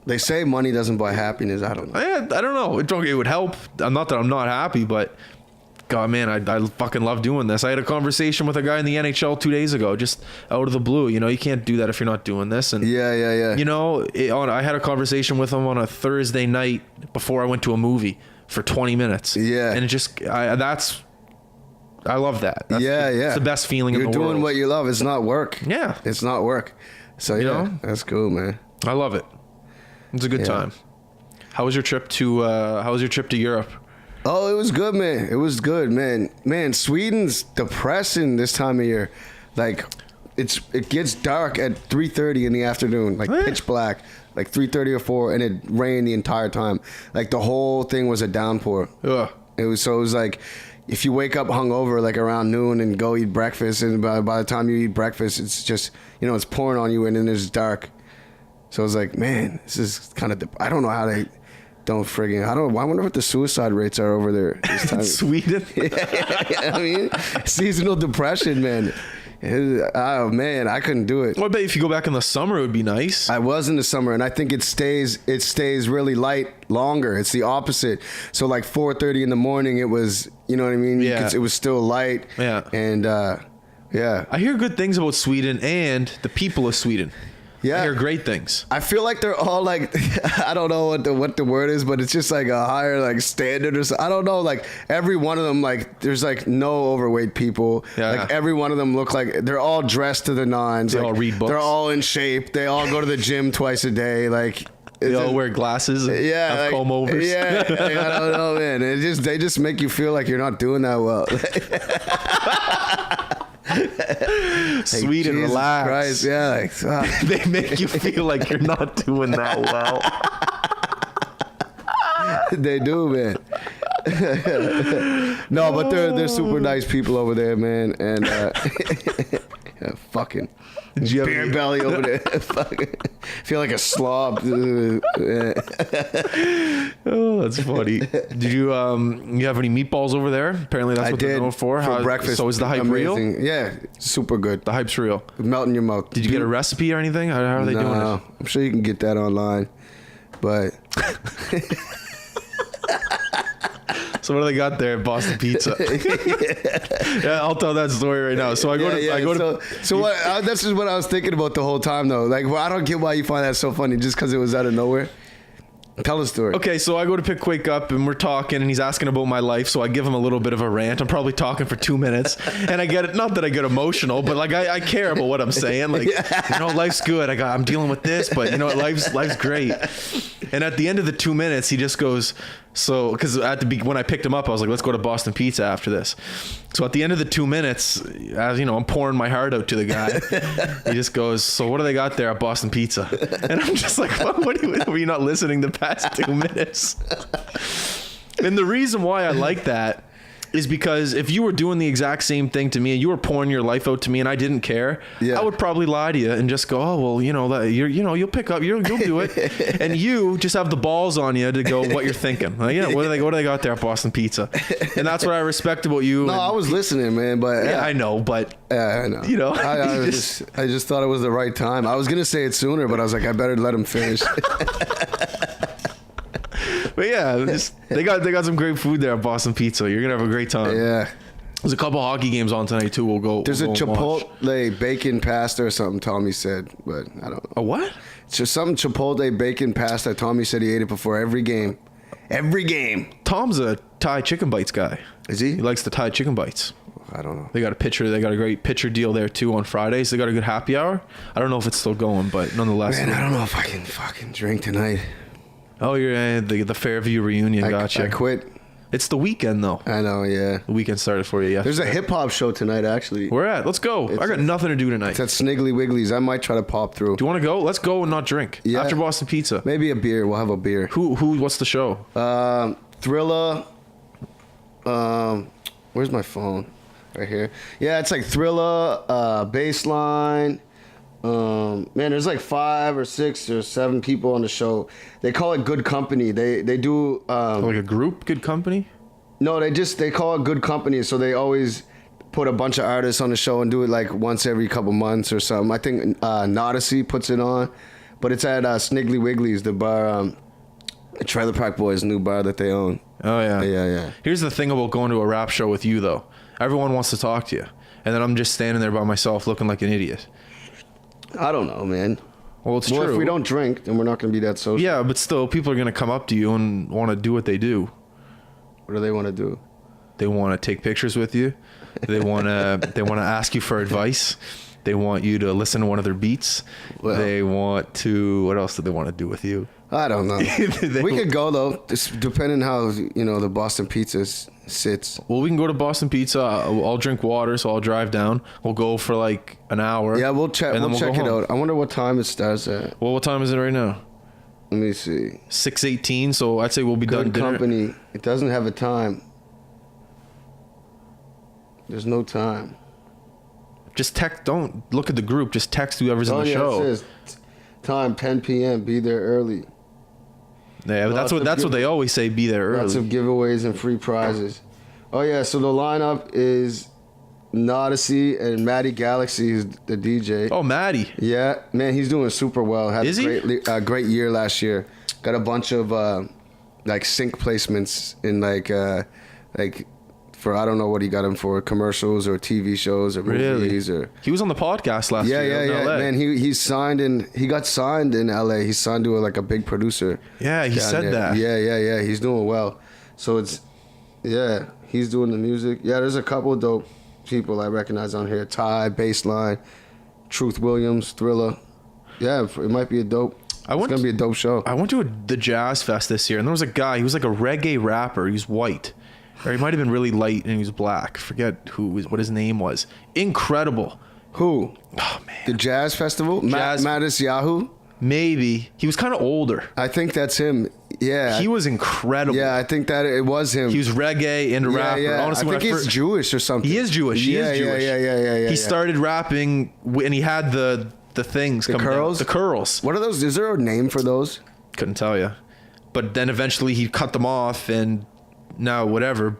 They say money doesn't buy happiness. I don't know. I don't know. It would help. Not that I'm not happy, but God, man, I fucking love doing this. I had a conversation with a guy in the NHL 2 days ago, just out of the blue. You know, you can't do that if you're not doing this. And Yeah. you know, I had a conversation with him on a Thursday night before I went to a movie for 20 minutes. Yeah. And I love that. Yeah. It's the best feeling in the world. You're doing what you love. It's not work. Yeah. It's not work. So, You yeah, know? that's cool, man. I love it. It's a good time. How was your trip to Europe? Oh, it was good, man. It was good, man. Man, Sweden's depressing this time of year. Like, it gets dark at 3:30 in the afternoon, like pitch black, like 3:30 or 4, and it rained the entire time. Like, the whole thing was a downpour. Ugh. It was like, if you wake up hungover like around noon and go eat breakfast, and by the time you eat breakfast, it's just, you know, it's pouring on you, and then it's dark. So I was like, man, this is kind of. I don't know how they don't friggin'. I wonder what the suicide rates are over there this time. Sweden. I mean, seasonal depression, man. Oh man, I couldn't do it. Well, I bet if you go back in the summer, it would be nice. I was in the summer, and I think it stays really light longer. It's the opposite. So like 4:30 in the morning, it was, you know what I mean? Yeah. It was still light. Yeah. And yeah. I hear good things about Sweden and the people of Sweden. Yeah. I hear great things. I feel like they're all like, I don't know what the word is, but it's just like a higher like standard or something. I don't know. Like every one of them, like there's like no overweight people. Yeah. Like every one of them look like they're all dressed to the nines. They like, all read books. They're all in shape. They all go to the gym twice a day. Like They all wear glasses and have like, comb overs. Yeah, like, I don't know, man. They just make you feel like you're not doing that well. Sweden, Jesus relax. Christ, yeah, like, They make you feel like you're not doing that well. they do, man. No, but they're super nice people over there, man, and yeah, fucking beer belly over there. Fucking feel like a slob. Oh, that's funny. Did you have any meatballs over there? Apparently that's what they're known for. Breakfast. So is the hype amazing. real? Yeah, super good. The hype's real. Melt in your mouth. Did you get a recipe or anything? How are they doing it? I'm sure you can get that online, but. So what do they got there at Boston Pizza? Yeah, I'll tell that story right now. So I go to. So what? That's just what I was thinking about the whole time, though. Like, well, I don't get why you find that so funny, just because it was out of nowhere. Tell the story. Okay, so I go to pick Quake up and we're talking and he's asking about my life, so I give him a little bit of a rant. I'm probably talking for 2 minutes and I get it. Not that I get emotional, but like I care about what I'm saying. Like, you know, life's good. I'm dealing with this, but you know what? Life's great. And at the end of the 2 minutes, he just goes, so, because when I picked him up, I was like, let's go to Boston Pizza after this. So at the end of the 2 minutes, as you know, I'm pouring my heart out to the guy. He just goes, so what do they got there at Boston Pizza? And I'm just like, were you not listening the past 2 minutes? And the reason why I like that is because if you were doing the exact same thing to me and you were pouring your life out to me and I didn't care, I would probably lie to you and just go, oh, well, you know, you'll pick up, you'll do it. And you just have the balls on you to go what you're thinking. Like, yeah, what do they got there at Boston Pizza? And that's what I respect about you. No, I was listening, man, but yeah, I know, but I know. You know, I just thought it was the right time. I was gonna say it sooner, but I was like, I better let him finish. But yeah, they got some great food there at Boston Pizza. You're gonna have a great time. Yeah. There's a couple hockey games on tonight too. There's a Chipotle bacon pasta or something. Tommy said, but I don't know. A what? It's just some Chipotle bacon pasta. Tommy said he ate it before every game. Every game. Tom's a Thai chicken bites guy. Is he? He likes the Thai chicken bites. I don't know. They got a great pitcher deal there too on Fridays. They got a good happy hour. I don't know if it's still going, but nonetheless. Man, I don't know if I can fucking drink tonight. Oh, you're the Fairview reunion. Gotcha. I quit. It's the weekend though. I know, yeah. The weekend started for you, yeah. There's a hip hop show tonight, actually. Where at? Let's go. I got nothing to do tonight. It's at Sniggly Wiggly's. I might try to pop through. Do you want to go? Let's go and not drink. Yeah. After Boston Pizza. Maybe a beer. We'll have a beer. What's the show? Thriller. Where's my phone? Right here. Yeah, it's like Thriller, Baseline. Man, there's like 5 or 6 or 7 people on the show. They call it Good Company. They do like a group, Good Company? No, they call it Good Company, so they always put a bunch of artists on the show and do it like once every couple months or something. I think Nodyssey puts it on, but it's at Sniggly Wiggly's, the bar, Trailer Park Boys' new bar that they own. Oh yeah. Yeah. Here's the thing about going to a rap show with you though. Everyone wants to talk to you, and then I'm just standing there by myself looking like an idiot. I don't know, man. Well, it's true. If we don't drink, then we're not going to be that social. Yeah, but still, people are gonna come up to you and want to do what they do. What do they want to do? They want to take pictures with you. They want to ask you for advice. They want you to listen to one of their beats. Well, they want to. What else do they want to do with you? I don't know. We could go though, just depending how the Boston Pizza sits. Well, we can go to Boston Pizza. I'll drink water, so I'll drive down. We'll go for like an hour. Yeah, we'll check. We'll check it home. out. I wonder what time it starts at. Well, what time is it right now? Let me see. 6:18. So I'd say we'll be done. Good company. It doesn't have a time. There's no time. Just text. Don't look at the group. Just text whoever's in the show. It says time 10 p.m. Be there early. Yeah, but that's what they always say. Be there early. Lots of giveaways and free prizes. Oh yeah, so the lineup is Nodyssey and Matty Galaxy is the DJ. Oh, Matty. Yeah, man, he's doing super well. Had Is he? Great year last year. Got a bunch of like sync placements in like for I don't know what he got him for, commercials or TV shows or movies or. He was on the podcast last year. Yeah. LA. Man, he got signed in LA. He's signed to like a big producer. Yeah, he said that. Yeah. He's doing well. So he's doing the music. Yeah, there's a couple of dope people I recognize on here. Ty, Baseline, Truth Williams, Thriller. Yeah, it might be it's gonna be a dope show. I went to the Jazz Fest this year, and there was a guy. He was like a reggae rapper. He was white. Or he might have been really light and he was black. Forget what his name was. Incredible. Who? Oh man. The Jazz Festival? Mattis Yahoo? Maybe. He was kind of older. I think that's him. Yeah. He was incredible. Yeah, I think that it was him. He was reggae and a rapper. Yeah. Honestly, I think he's Jewish or something. He is Jewish. Yeah. He started rapping and he had the things. The curls? The curls. What are those? Is there a name for those? Couldn't tell you. But then eventually he cut them off and now whatever.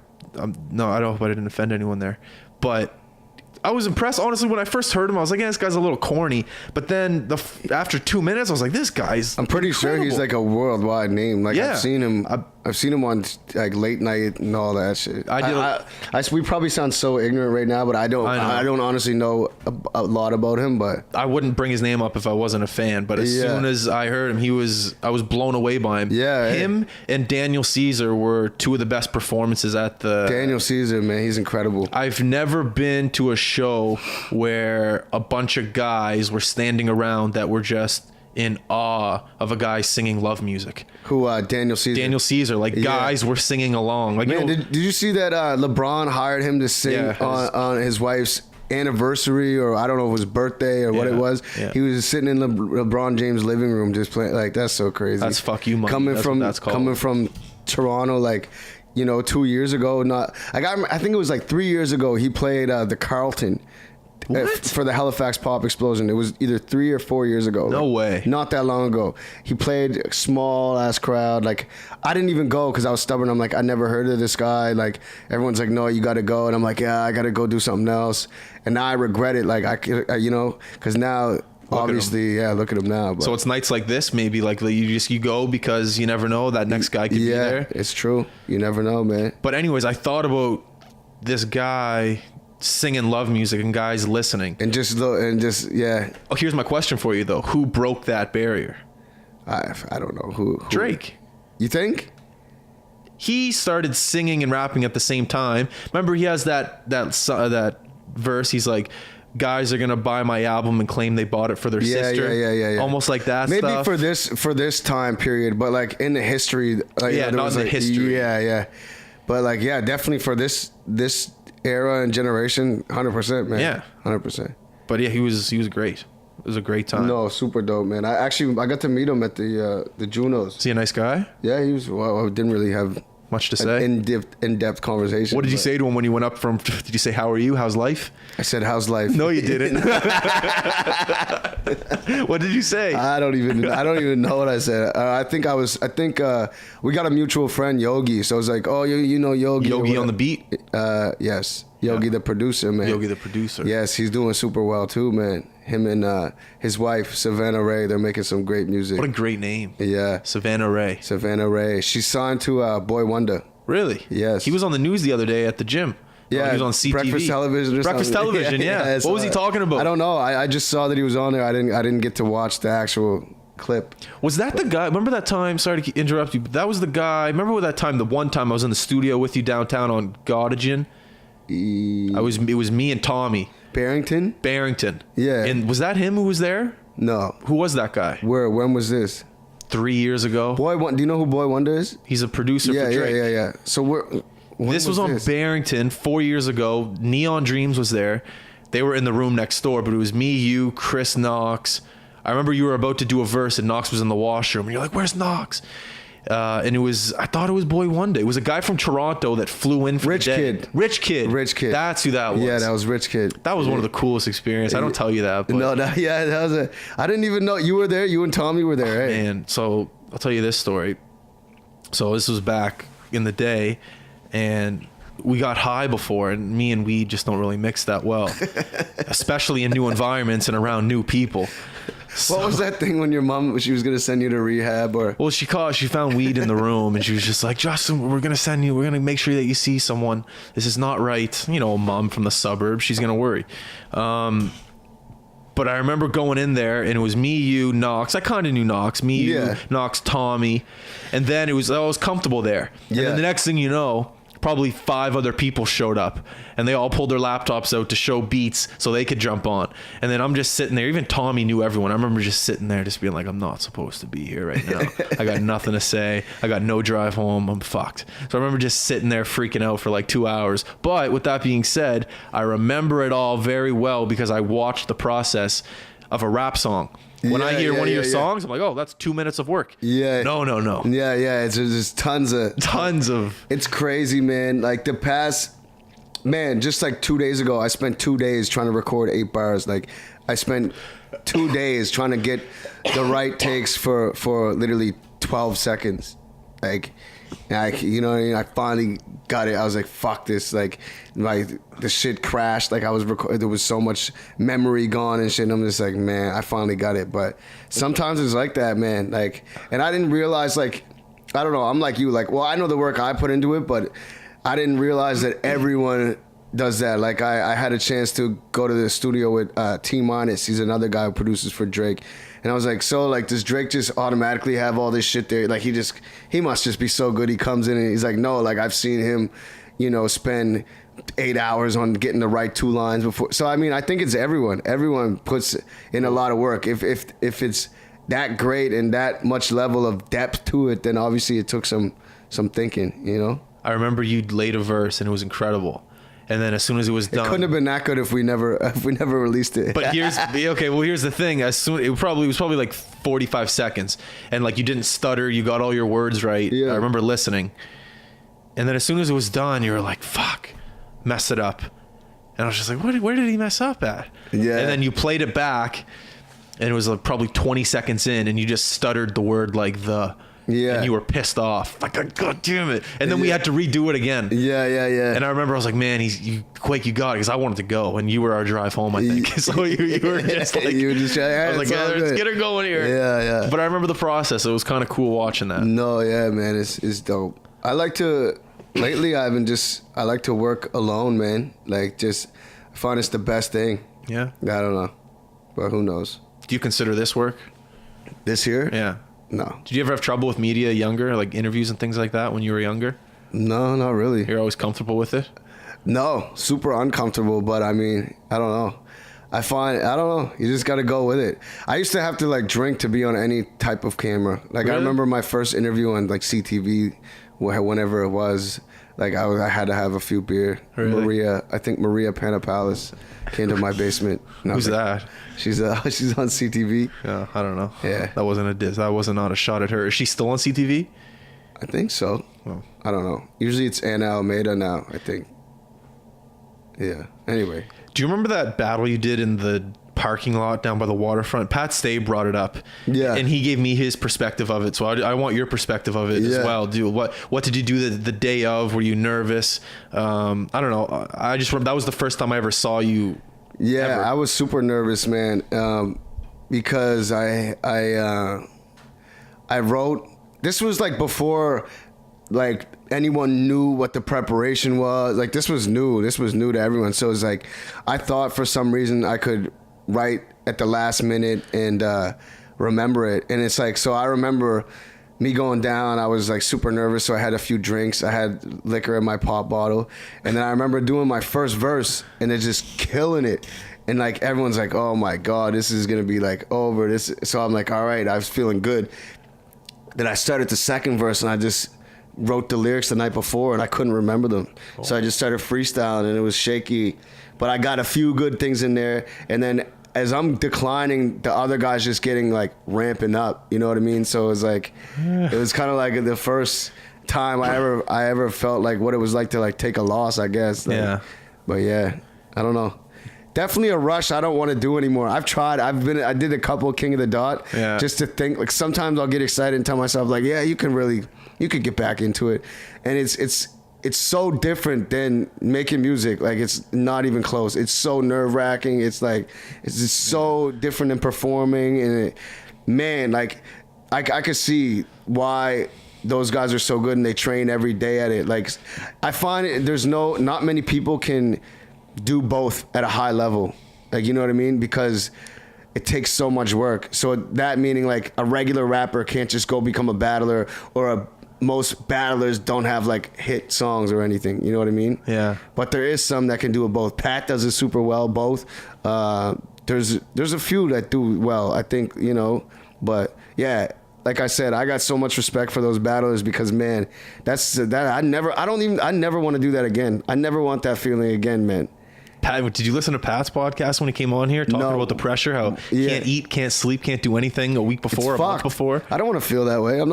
No, I don't hope I didn't offend anyone there. But I was impressed. Honestly, when I first heard him, I was like, yeah, this guy's a little corny. But then after 2 minutes, I was like, this guy's I'm pretty incredible. sure he's like a worldwide name. Like, Yeah. I've seen him on like late night and all that shit. We probably sound so ignorant right now, but I don't honestly know a lot about him. But I wouldn't bring his name up if I wasn't a fan. But as soon as I heard him, I was blown away by him. Yeah, him and Daniel Caesar were two of the best performances at the. Daniel Caesar, man, he's incredible. I've never been to a show where a bunch of guys were standing around that were just in awe of a guy singing love music. Who? Daniel Caesar. Daniel Caesar. Like, guys were singing along. Like, man, did you see that LeBron hired him to sing on his wife's anniversary, or I don't know if it was birthday or what it was. Yeah. He was sitting in LeBron James' living room just playing. Like, that's so crazy. That's fuck you money. Coming That's from Toronto, like, 2 years ago. I think it was like 3 years ago. He played the Carlton. For the Halifax Pop Explosion. It was either 3 or 4 years ago. No way. Not that long ago. He played a small ass crowd. Like, I didn't even go because I was stubborn. I'm like, I never heard of this guy. Like, everyone's like, no, you got to go. And I'm like, yeah, I got to go do something else. And now I regret it. Like, because now, obviously, look at him now. But. So it's nights like this, maybe like you go because you never know that next guy could be there. Yeah, it's true. You never know, man. But anyways, I thought about this guy singing love music and guys listening. And just yeah. Oh, here's my question for you though. Who broke that barrier? I don't know who. Drake. You think? He started singing and rapping at the same time. Remember, he has that verse. He's like, guys are gonna buy my album and claim they bought it for their sister. Yeah. Almost like that. Maybe stuff. for this time period, but like in the history. Like, not in the history. Yeah. But like, definitely for this era and generation, 100%, man. Yeah, 100%. But yeah, he was great. It was a great time. No, super dope, man. I got to meet him at the Junos. Is he a nice guy? Yeah, he was. Well, I didn't really have much to say. In-depth conversation. What did you say to him when you went up from? Did you say, "How are you? How's life?" I said, "How's life?" No, you didn't. What did you say? I don't even know what I said. I think we got a mutual friend, Yogi. So I was like, "Oh, you know Yogi." Yogi on the beat. Yes, Yogi the producer, man. Yogi the producer. Yes, he's doing super well too, man. Him and his wife Savannah Ray, they're making some great music. What a great name. Yeah, Savannah Ray. She's signed to Boy Wonder. Really? Yes. He was on the news the other day at the gym. Yeah, he was on CTV. Breakfast television. Breakfast television. Yeah. What was he talking about? I don't know. I just saw that he was on there. I didn't get to watch the actual clip. Was that the guy? Remember that time? Sorry to interrupt you, but that was the guy. Remember that time? The one time I was in the studio with you downtown on Gottingen. It was me and Tommy Barrington. Yeah. And was that him who was there? No. Who was that guy? Where? When was this? 3 years ago. Do you know who Boy Wonder is? He's a producer for Drake. Yeah. So this was on Barrington 4 years ago. Neon Dreams was there. They were in the room next door, but it was me, you, Chris, Knox. I remember you were about to do a verse and Knox was in the washroom. And you're like, where's Knox? And I thought it was Boy Wonder. It was a guy from Toronto that flew in for Rich the day. Kid. Rich Kid. That's who that was. Yeah, that was Rich Kid. That was one of the coolest experiences. I don't tell you that. But That was I didn't even know you were there. You and Tommy were there. Hey. Man, so I'll tell you this story. So this was back in the day, and we got high before, and me and weed just don't really mix that well, especially in new environments and around new people. So, what was that thing when your mom, she was going to send you to rehab? Well, she found weed in the room, and she was just like, Justin, we're going to make sure that you see someone. This is not right. You know, a mom from the suburbs, she's going to worry. But I remember going in there, and it was me, you, Knox. I kind of knew Knox. Me, you, Knox, Tommy. And then I was comfortable there. And then the next thing you know, probably 5 other people showed up, and they all pulled their laptops out to show beats so they could jump on. And then I'm just sitting there. Even Tommy knew everyone. I remember just sitting there just being like, I'm not supposed to be here right now. I got nothing to say. I got no drive home. I'm fucked. So I remember just sitting there freaking out for like 2 hours. But with that being said, I remember it all very well because I watched the process of a rap song. When I hear one of your songs, I'm like, oh, that's 2 minutes of work. Yeah. No. Yeah. It's just tons of. It's crazy, man. Like the past, man, just like 2 days ago, I spent 2 days trying to record 8 bars. Like I spent 2 days trying to get the right takes for literally 12 seconds. You know what I mean? I finally got it. I was like, fuck this. Like the shit crashed. Like there was so much memory gone and shit. And I'm just like, man, I finally got it. But sometimes it's like that, man. Like, and I didn't realize, like, I don't know. I'm like you. Like, well, I know the work I put into it, but I didn't realize that everyone does that. Like I had a chance to go to the studio with T-Minus. He's another guy who produces for Drake. And I was like, so like, does Drake just automatically have all this shit there? Like he must just be so good. He comes in and he's like, no, like I've seen him, you know, spend 8 hours on getting the right 2 lines before. So, I mean, I think it's everyone. Everyone puts in a lot of work. If it's that great and that much level of depth to it, then obviously it took some thinking, you know? I remember you laid a verse and it was incredible. And then as soon as it was done, it couldn't have been that good if we never released it. But here's the thing. It was probably like 45 seconds, and like you didn't stutter. You got all your words right. Yeah. I remember listening. And then as soon as it was done, you were like, "Fuck, messed it up." And I was just like, "Where did he mess up at?" Yeah. And then you played it back, and it was like probably 20 seconds in, and you just stuttered the word like the. Yeah. And you were pissed off. Like, God damn it. And then we had to redo it again. Yeah. And I remember I was like, man, Quake, you got it. Because I wanted to go. And you were our drive home, I think. So you were just like, you were just I was like, yeah, let's get her going here. Yeah. But I remember the process. It was kind of cool watching that. No, yeah, man. It's dope. Lately, I like to work alone, man. Like, just, I find it's the best thing. Yeah. I don't know. But who knows? Do you consider this work? This here? Yeah. No. Did you ever have trouble with media younger, like interviews and things like that when you were younger? No, not really. You're always comfortable with it? No, super uncomfortable, but I mean, I don't know. I don't know. You just got to go with it. I used to have to like drink to be on any type of camera. Like Really? I remember my first interview on like CTV, whenever it was, like I had to have a few beer. Really? I think Maria Panapales came to my basement. Who's that? She's on CTV. Yeah, I don't know. Yeah. That wasn't a diss. That wasn't not a shot at her. Is she still on CTV? I think so. Oh. I don't know. Usually it's Anna Almeida now, I think. Yeah. Anyway. Do you remember that battle you did in the parking lot down by the waterfront? Pat Stay brought it up. Yeah. And he gave me his perspective of it. So I want your perspective of it as well. What did you do the day of? Were you nervous? I don't know. I just remember that was the first time I ever saw you. Yeah, ever. I was super nervous, man, because I wrote. This was like before like anyone knew what the preparation was. Like this was new to everyone. So it's like I thought for some reason I could write at the last minute and remember it. And it's like, so I remember me going down, I was like super nervous, so I had a few drinks. I had liquor in my pop bottle, and then I remember doing my first verse and then just killing it. And like everyone's like, oh my God, this is gonna be like over this. So I'm like, all right, I was feeling good. Then I started the second verse and I just wrote the lyrics the night before and I couldn't remember them. Oh. So I just started freestyling and it was shaky, but I got a few good things in there. And then as I'm declining, the other guy's just getting like ramping up, you know what I mean? So it was like, it was kind of like the first time I ever felt like what it was like to like take a loss, I guess. Like, yeah. But yeah, I don't know. Definitely a rush I don't want to do anymore. I've tried. I did a couple of King of the Dot just to think. Like sometimes I'll get excited and tell myself like, yeah, you could get back into it. And it's so different than making music. Like it's not even close. It's so nerve wracking. It's like it's just so different than performing. And man, like I could see why those guys are so good and they train every day at it. Like I find there's not many people can do both at a high level, like, you know what I mean, because it takes so much work. So that meaning like a regular rapper can't just go become a battler, or most battlers don't have like hit songs or anything, you know what I mean? Yeah. But there is some that can do it both. Pat does it super well, both. There's a few that do well, I think, you know. But yeah, like I said, I got so much respect for those battlers because, man, I never want to do that again. I never want that feeling again, man. Pat, did you listen to Pat's podcast when he came on here talking about the pressure, how he can't eat, can't sleep, can't do anything a week before, a month before? I don't want to feel that way. I'm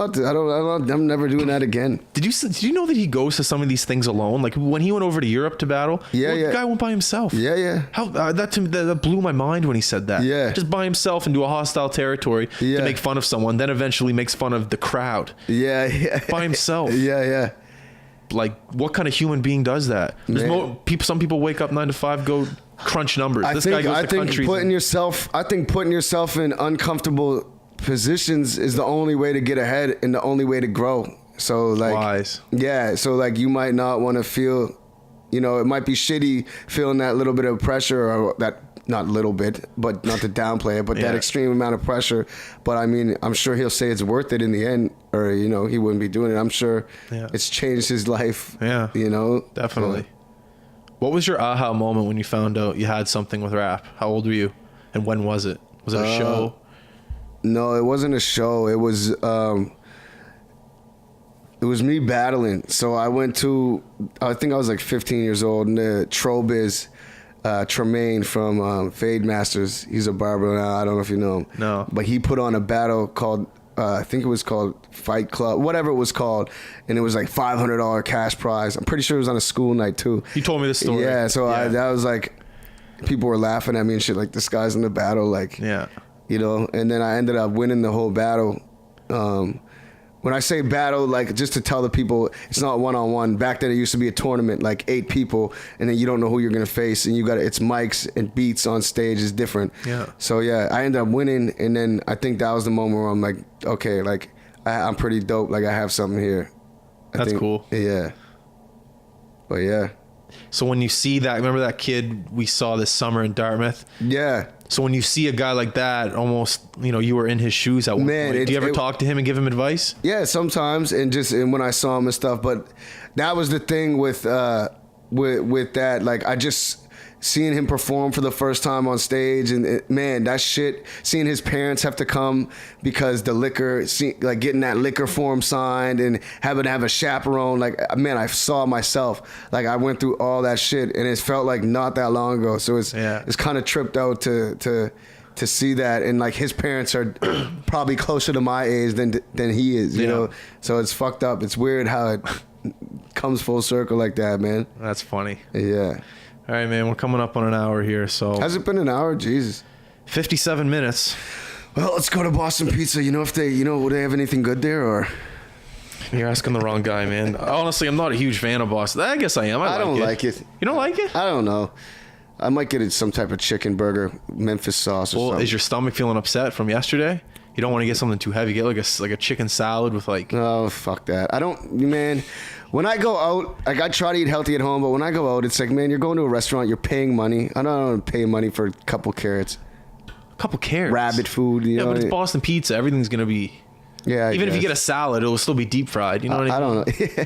never doing that again. Did you know that he goes to some of these things alone? Like when he went over to Europe to battle, the guy went by himself. Yeah. How that blew my mind when he said that. Yeah. Just by himself into a hostile territory to make fun of someone, then eventually makes fun of the crowd. Yeah. By himself. Yeah. Like, what kind of human being does that? There's some people wake up 9 to 5, go crunch numbers. I think putting yourself in uncomfortable positions is the only way to get ahead and the only way to grow. So like, wise. Yeah. So like, you might not want to feel, you know, it might be shitty feeling that little bit of pressure, or that, not little bit, but not to downplay it, but that extreme amount of pressure. But I mean, I'm sure he'll say it's worth it in the end, or, you know, he wouldn't be doing it. I'm sure it's changed his life. Yeah. You know? Definitely. What was your aha moment when you found out you had something with rap? How old were you? And when was it? Was it a show? No, it wasn't a show. It was me battling. So I went to, I think I was like 15 years old, and the Trobiz, Tremaine from Fade Masters, he's a barber now. I don't know if you know him. No. But he put on a battle called, I think it was called Fight Club, whatever it was called, and it was like $500 cash prize. I'm pretty sure it was on a school night too. You told me this story. Yeah, so that was like, people were laughing at me and shit, like, this guy's in the battle, like, you know. And then I ended up winning the whole battle. When I say battle, like, just to tell the people, it's not one-on-one. Back then, it used to be a tournament, like 8 people, and then you don't know who you're going to face, and it's mics and beats on stage is different. Yeah. So, yeah, I ended up winning, and then I think that was the moment where I'm like, okay, like, I'm pretty dope. Like, I have something here. That's cool. Yeah. But, yeah. So when you see that, remember that kid we saw this summer in Dartmouth? Yeah. So when you see a guy like that, almost, you know, you were in his shoes at one point. Do you ever talk to him and give him advice? Yeah, sometimes, and when I saw him and stuff. But that was the thing with that. Like, I just seeing him perform for the first time on stage, and man, that shit. Seeing his parents have to come because the liquor, like getting that liquor form signed and having to have a chaperone. Like, man, I saw myself. Like, I went through all that shit, and it felt like not that long ago. So it's kind of tripped out to see that, and like his parents are probably closer to my age than he is. You know, so it's fucked up. It's weird how it comes full circle like that, man. That's funny. Yeah. All right, man, we're coming up on an hour here, so... Has it been an hour? Jesus. 57 minutes. Well, let's go to Boston Pizza. You know if they have anything good there, or... You're asking the wrong guy, man. Honestly, I'm not a huge fan of Boston. I guess I am. I don't like it. You don't like it? I don't know. I might get it some type of chicken burger, Memphis sauce or something. Is your stomach feeling upset from yesterday? You You don't want to get something too heavy. Get like a chicken salad with like. Oh, fuck that. I don't, man. When I go out, like I try to eat healthy at home, but when I go out, it's like, man, you're going to a restaurant, you're paying money. I don't want to pay money for a couple carrots. A couple carrots. Rabbit food. You know but it's Boston pizza. Everything's gonna be. Yeah. Even if you get a salad, it'll still be deep fried. You know what I mean? I don't know.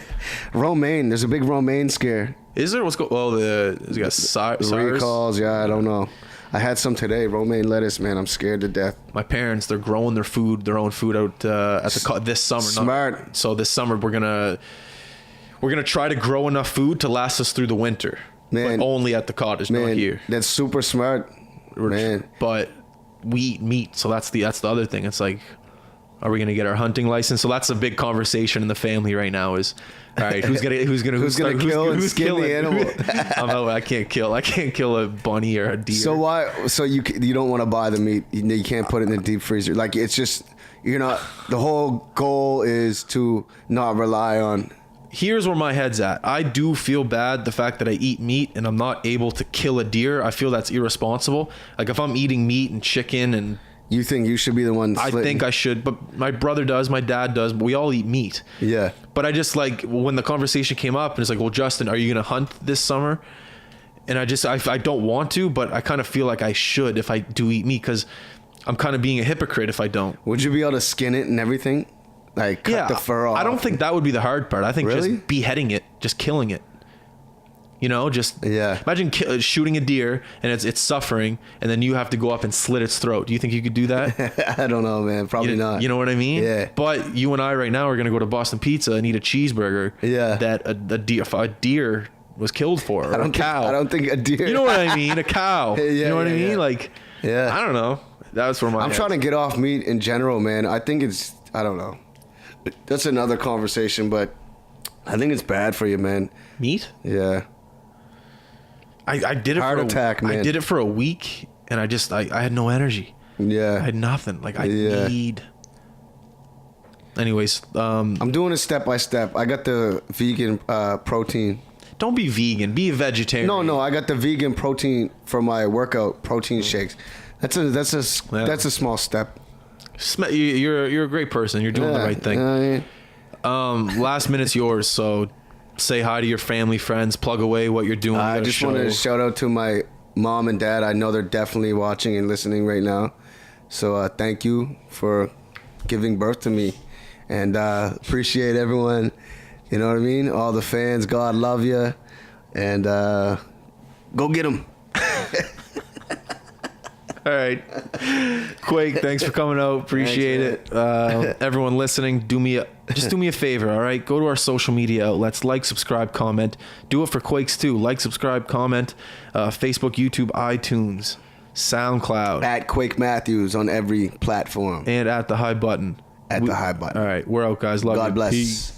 Romaine. There's a big romaine scare. Is there? What's has it got SARS? Recalls. Yeah, I don't know. I had some today. Romaine lettuce, man. I'm scared to death. My parents, they're growing their own food out at this summer. Smart. So this summer we're gonna try to grow enough food to last us through the winter. Man, but only at the cottage, not here. That's super smart, man. But we eat meat, so that's the other thing. It's like, are we gonna get our hunting license? So that's a big conversation in the family right now. Is all right, who's gonna kill the animal? I can't kill a bunny or a deer. So why? So you don't want to buy the meat? You can't put it in the deep freezer. Like it's just you're not. The whole goal is to not rely on. Here's where my head's at. I do feel bad the fact that I eat meat and I'm not able to kill a deer. I feel that's irresponsible. Like if I'm eating meat and chicken and. You think you should be the one slitting? I think I should, but my brother does, my dad does, but we all eat meat. Yeah. But I just like, when the conversation came up and it's like, well, Justin, are you going to hunt this summer? And I don't want to, but I kind of feel like I should if I do eat meat because I'm kind of being a hypocrite if I don't. Would you be able to skin it and everything? Like cut the fur off? I don't think that would be the hard part. I think really? Just beheading it, just killing it. You know, just imagine shooting a deer and it's suffering, and then you have to go up and slit its throat. Do you think you could do that? I don't know, man. Probably not. You know what I mean? Yeah. But you and I right now are going to go to Boston Pizza and eat a cheeseburger. Yeah. That a deer was killed for, or a cow. I don't think a deer. You know what I mean? A cow. You know what I mean? Yeah. Like, yeah. I don't know. That's where I'm trying to get off meat in general, man. I think I don't know. That's another conversation, but I think it's bad for you, man. Meat? Yeah. I did it Heart attack, man. I did it for a week and I had no energy. Yeah. I had nothing. Like I need. Anyways, I'm doing it step by step. I got the vegan protein. Don't be vegan. Be a vegetarian. No. I got the vegan protein for my workout protein shakes. That's a small step. You're a great person. You're doing the right thing. Last minute's yours. So say hi to your family, friends. Plug away what you're doing. I just wanted to shout out to my mom and dad. I know they're definitely watching and listening right now. So thank you for giving birth to me, and appreciate everyone. You know what I mean? All the fans. God love you, and go get them. All right, Quake, thanks for coming out. Appreciate it. Everyone listening, do me a favor. All right, go to our social media outlets, like, subscribe, comment. Do it for Quakes too. Like, subscribe, comment. Facebook, YouTube, iTunes, SoundCloud. At Quake Matthews on every platform. And at the High Button. The High Button. All right, we're out, guys. Love you. God bless. Peace.